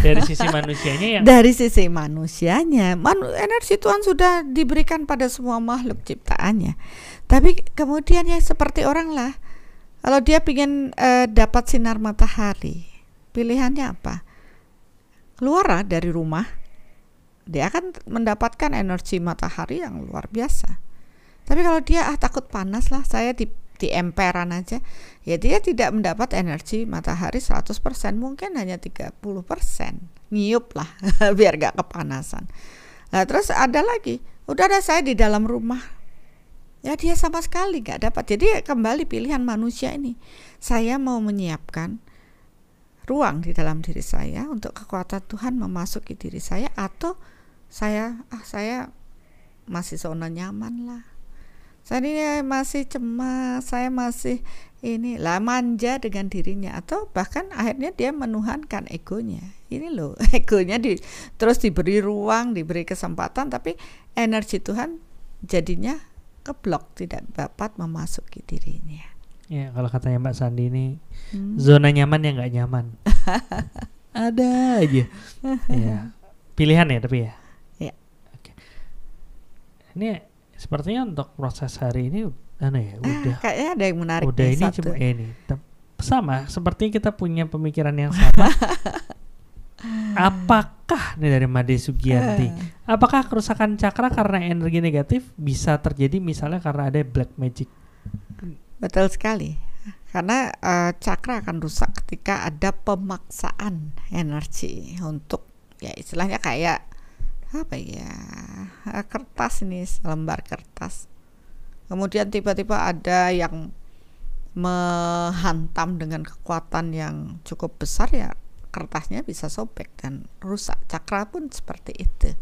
[SPEAKER 1] dari sisi manusianya yang
[SPEAKER 3] dari sisi manusianya, energi Tuhan sudah diberikan pada semua makhluk ciptaannya. Tapi kemudian ya seperti orang lah, kalau dia ingin dapat sinar matahari, pilihannya apa? Keluar dari rumah, dia akan mendapatkan energi matahari yang luar biasa. Tapi kalau dia takut panas lah, saya di emperan aja, ya dia tidak mendapat energi matahari 100%, mungkin hanya 30%, nyiup lah biar gak kepanasan. Nah terus ada lagi, udah ada saya di dalam rumah, ya dia sama sekali gak dapat. Jadi kembali pilihan manusia ini, saya mau menyiapkan ruang di dalam diri saya untuk kekuatan Tuhan memasuki diri saya, atau saya masih zona nyaman lah, saya masih cemas, saya masih manja dengan dirinya, atau bahkan akhirnya dia menuhankan egonya. Ini loh, egonya terus diberi ruang, diberi kesempatan, tapi energi Tuhan jadinya keblok, tidak dapat memasuki dirinya.
[SPEAKER 1] Ya kalau katanya Mbak Sandi ini zona nyaman yang nggak nyaman. Ada aja. Ya pilihan ya tapi ya. Oke. Ini sepertinya untuk proses hari ini udah
[SPEAKER 3] kayaknya ada yang menarik.
[SPEAKER 1] Udah ini coba ini sama seperti kita punya pemikiran yang sama. Apakah nih dari Made Sugianti, apakah kerusakan cakra karena energi negatif bisa terjadi misalnya karena ada black magic?
[SPEAKER 3] Betul sekali. Karena cakra akan rusak ketika ada pemaksaan energi untuk, ya istilahnya kayak apa ya, kertas ini, selembar kertas, kemudian tiba-tiba ada yang menghantam dengan kekuatan yang cukup besar, ya kertasnya bisa sobek dan rusak. Cakra pun seperti itu,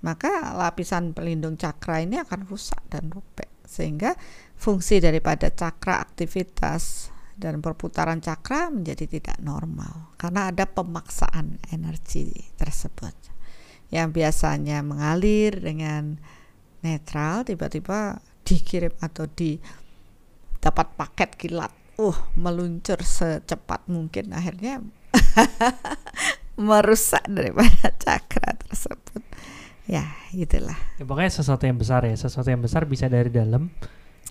[SPEAKER 3] maka lapisan pelindung cakra ini akan rusak dan robek, sehingga fungsi daripada cakra, aktivitas dan perputaran cakra menjadi tidak normal karena ada pemaksaan energi tersebut. Yang biasanya mengalir dengan netral tiba-tiba dikirim atau dapat paket kilat meluncur secepat mungkin, akhirnya merusak daripada cakra tersebut. Ya, itulah.
[SPEAKER 1] Ya, pokoknya sesuatu yang besar ya, sesuatu yang besar bisa dari dalam.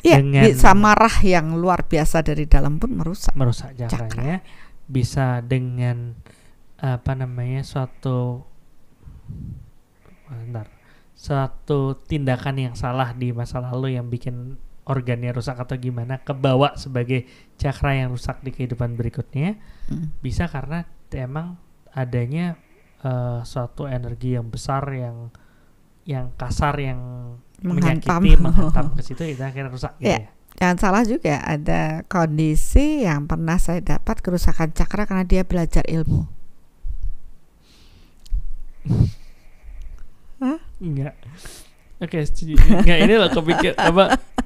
[SPEAKER 3] Ya,
[SPEAKER 1] dengan
[SPEAKER 3] bisa marah yang luar biasa dari dalam pun merusak
[SPEAKER 1] cakranya. Bisa dengan suatu tindakan yang salah di masa lalu yang bikin organnya rusak atau gimana, kebawa sebagai cakra yang rusak di kehidupan berikutnya. Bisa karena emang adanya suatu energi yang besar yang kasar, yang menyakiti, menghantam ke situ, itu akhirnya rusak gitu ya.
[SPEAKER 3] Jangan salah juga, ada kondisi yang pernah saya dapat kerusakan cakra karena dia belajar ilmu.
[SPEAKER 1] Enggak. Oke, enggak, ini loh kepikir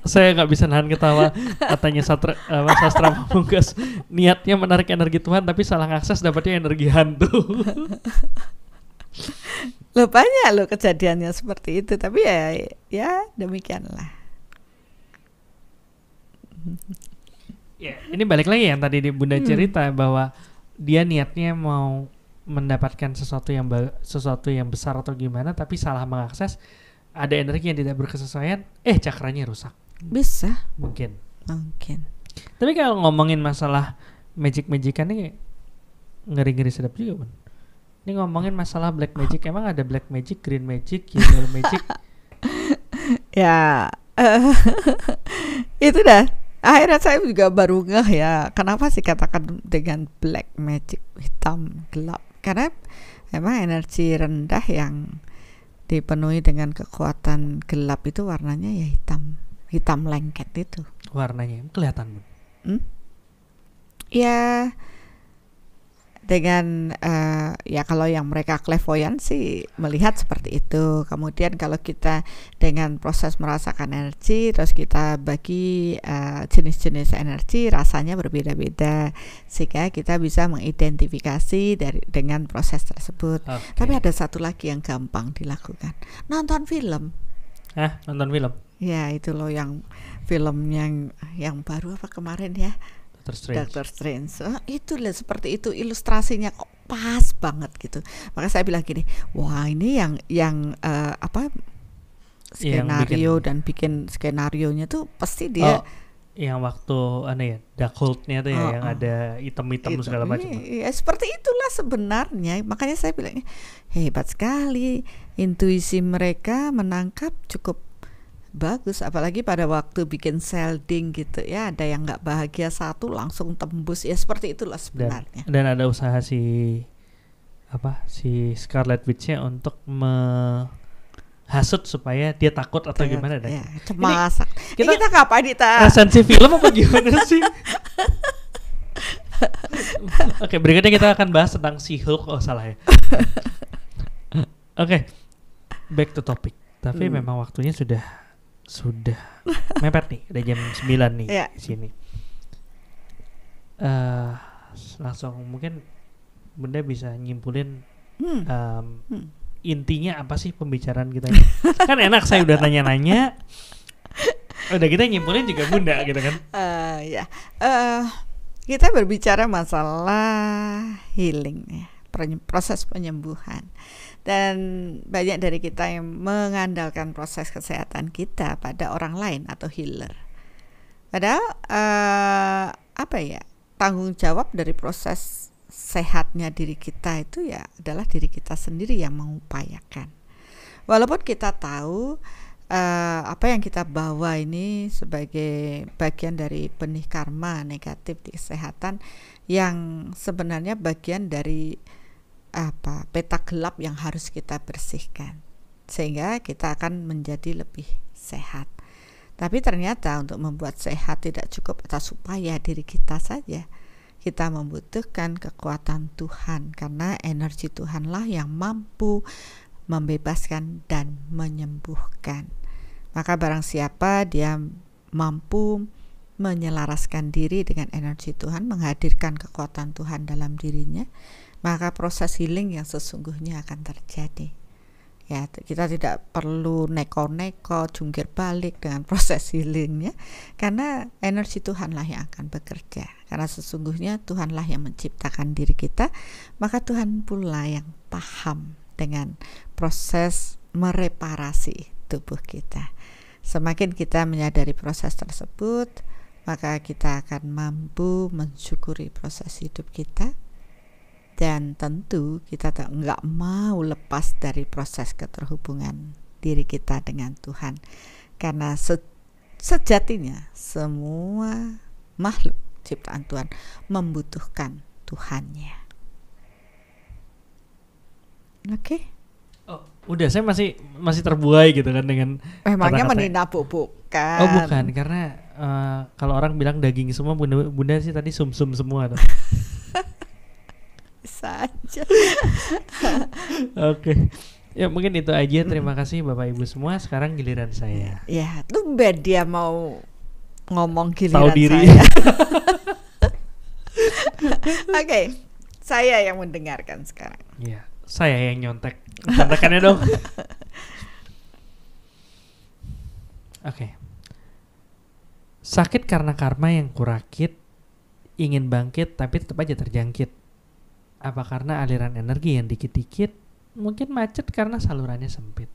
[SPEAKER 1] saya nggak bisa nahan ketawa. Katanya sastra pamungkas, niatnya menarik energi Tuhan tapi salah ngakses, dapatnya energi hantu.
[SPEAKER 3] Loh, banyak loh kejadiannya seperti itu, tapi ya demikianlah.
[SPEAKER 1] Ya, ini balik lagi yang tadi di Bunda cerita bahwa dia niatnya mau mendapatkan sesuatu yang besar atau gimana, tapi salah mengakses, ada energi yang tidak berkesesuaian, cakranya rusak.
[SPEAKER 3] Bisa.
[SPEAKER 1] Mungkin.
[SPEAKER 3] Tapi
[SPEAKER 1] kalau ngomongin masalah magic-magican ini ngeri-ngeri sedap juga, Bun. Ini ngomongin masalah black magic, emang ada black magic, green magic, yellow magic?
[SPEAKER 3] Ya, itu dah. Akhirnya saya juga baru ngeh ya, kenapa sih katakan dengan black magic, hitam, gelap? Karena memang energi rendah yang dipenuhi dengan kekuatan gelap itu warnanya ya hitam lengket itu.
[SPEAKER 1] Warnanya kelihatan, Bun?
[SPEAKER 3] Ya, dengan ya kalau yang mereka clairvoyant sih melihat seperti itu. Kemudian kalau kita dengan proses merasakan energi, terus kita bagi jenis-jenis energi, rasanya berbeda-beda, sehingga kita bisa mengidentifikasi dengan proses tersebut. Tapi ada satu lagi yang gampang dilakukan, nonton film.
[SPEAKER 1] Nonton film?
[SPEAKER 3] Ya, itu loh yang film yang baru apa kemarin ya, Doctor Strange. Itu lah, seperti itu ilustrasinya kok pas banget gitu. Maka saya bilang gini, wah ini yang skenario dan bikin skenarionya tuh pasti dia.
[SPEAKER 1] Yang waktu Darkhold-nya tuh yang ada item-item segala macam.
[SPEAKER 3] Ya, seperti itulah sebenarnya. Makanya saya bilang hebat sekali intuisi mereka menangkap, cukup bagus, apalagi pada waktu bikin shielding gitu ya, ada yang nggak bahagia satu langsung tembus ya, seperti itulah sebenarnya.
[SPEAKER 1] Dan ada usaha si Scarlet Witch-nya untuk menghasut supaya dia takut atau gimana
[SPEAKER 3] ya, cemas.
[SPEAKER 1] Kita
[SPEAKER 3] ngapain
[SPEAKER 1] resensi film apa gimana sih? Oke, berikutnya kita akan bahas tentang She-Hulk. Salah ya. Oke, back to topic. Tapi memang waktunya sudah mepet nih, udah jam 9 nih di sini. Langsung mungkin Bunda bisa nyimpulin intinya apa sih pembicaraan kita ini? Kan enak saya udah nanya-nanya, udah kita nyimpulin juga Bunda gitu kan?
[SPEAKER 3] Kita berbicara masalah healing ya, proses penyembuhan. Dan banyak dari kita yang mengandalkan proses kesehatan kita pada orang lain atau healer. Padahal tanggung jawab dari proses sehatnya diri kita itu ya adalah diri kita sendiri yang mengupayakan. Walaupun kita tahu apa yang kita bawa ini sebagai bagian dari benih karma negatif di kesehatan, yang sebenarnya bagian dari peta gelap yang harus kita bersihkan sehingga kita akan menjadi lebih sehat. Tapi ternyata untuk membuat sehat tidak cukup atas upaya diri kita saja. Kita membutuhkan kekuatan Tuhan, karena energi Tuhanlah yang mampu membebaskan dan menyembuhkan. Maka barang siapa dia mampu menyelaraskan diri dengan energi Tuhan, menghadirkan kekuatan Tuhan dalam dirinya, maka proses healing yang sesungguhnya akan terjadi. Ya, kita tidak perlu neko-neko, jungkir balik dengan proses healingnya, karena energi Tuhanlah yang akan bekerja. Karena sesungguhnya Tuhanlah yang menciptakan diri kita, maka Tuhan pula yang paham dengan proses mereparasi tubuh kita. Semakin kita menyadari proses tersebut, maka kita akan mampu mensyukuri proses hidup kita. Dan tentu kita nggak mau lepas dari proses keterhubungan diri kita dengan Tuhan. Karena sejatinya semua makhluk ciptaan Tuhan membutuhkan Tuhannya. Oke?
[SPEAKER 1] Oh, udah, saya masih terbuai gitu kan dengan
[SPEAKER 3] Memangnya
[SPEAKER 1] kata-kata.
[SPEAKER 3] meninabobokan.
[SPEAKER 1] Oh bukan, karena kalau orang bilang daging semua, bunda sih tadi sumsum semua tuh.
[SPEAKER 3] Saja.
[SPEAKER 1] Oke. Ya mungkin itu aja. Terima kasih Bapak Ibu semua. Sekarang giliran saya.
[SPEAKER 3] Ya, tumben dia mau ngomong giliran
[SPEAKER 1] Tahu diri.
[SPEAKER 3] saya. Oke, saya yang mendengarkan sekarang.
[SPEAKER 1] Iya, saya yang nyontek. Contekannya dong. Oke. Sakit karena karma yang kurakit, ingin bangkit tapi tetap aja terjangkit. Apa karena aliran energi yang dikit-dikit, mungkin macet karena salurannya sempit.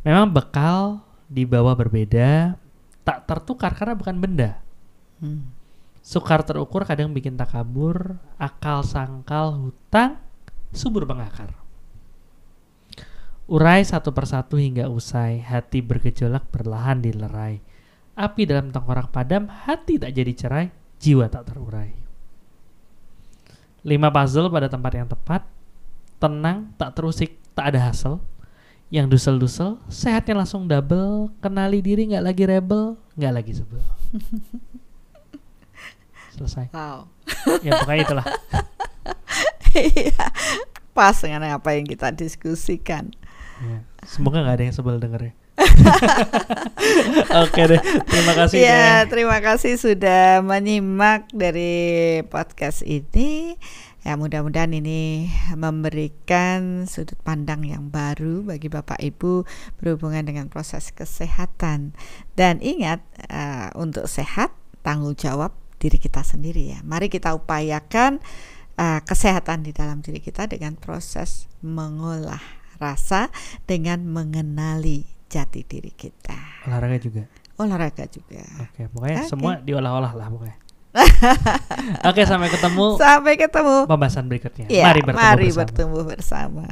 [SPEAKER 1] Memang bekal dibawa berbeda, tak tertukar karena bukan benda. Sukar terukur kadang bikin takabur, akal sangkal hutang, subur mengakar. Urai satu persatu hingga usai, hati bergejolak perlahan dilerai. Api dalam tengkorak padam, hati tak jadi cerai, jiwa tak terurai. 5 puzzle pada tempat yang tepat, tenang, tak terusik, tak ada hasil. Yang dusel-dusel, sehatnya langsung double, kenali diri gak lagi rebel, gak lagi sebel. Selesai.
[SPEAKER 3] Wow.
[SPEAKER 1] Ya pokoknya itulah.
[SPEAKER 3] Iya, pas dengan apa yang kita diskusikan.
[SPEAKER 1] Ya, semoga gak ada yang sebel dengernya. Oke deh, terima kasih.
[SPEAKER 3] Ya, terima kasih sudah menyimak dari podcast ini. Ya, mudah-mudahan ini memberikan sudut pandang yang baru bagi Bapak Ibu berhubungan dengan proses kesehatan. Dan ingat, untuk sehat tanggung jawab diri kita sendiri ya. Mari kita upayakan kesehatan di dalam diri kita dengan proses mengolah rasa, dengan mengenali jati diri kita.
[SPEAKER 1] Olahraga juga.
[SPEAKER 3] Oke,
[SPEAKER 1] Pokoknya semua diolah-olah lah pokoknya. Oke, sampai ketemu
[SPEAKER 3] Sampai ketemu.
[SPEAKER 1] pembahasan berikutnya.
[SPEAKER 3] Ya,
[SPEAKER 1] Mari bertemu bersama.
[SPEAKER 3] bertemu bersama.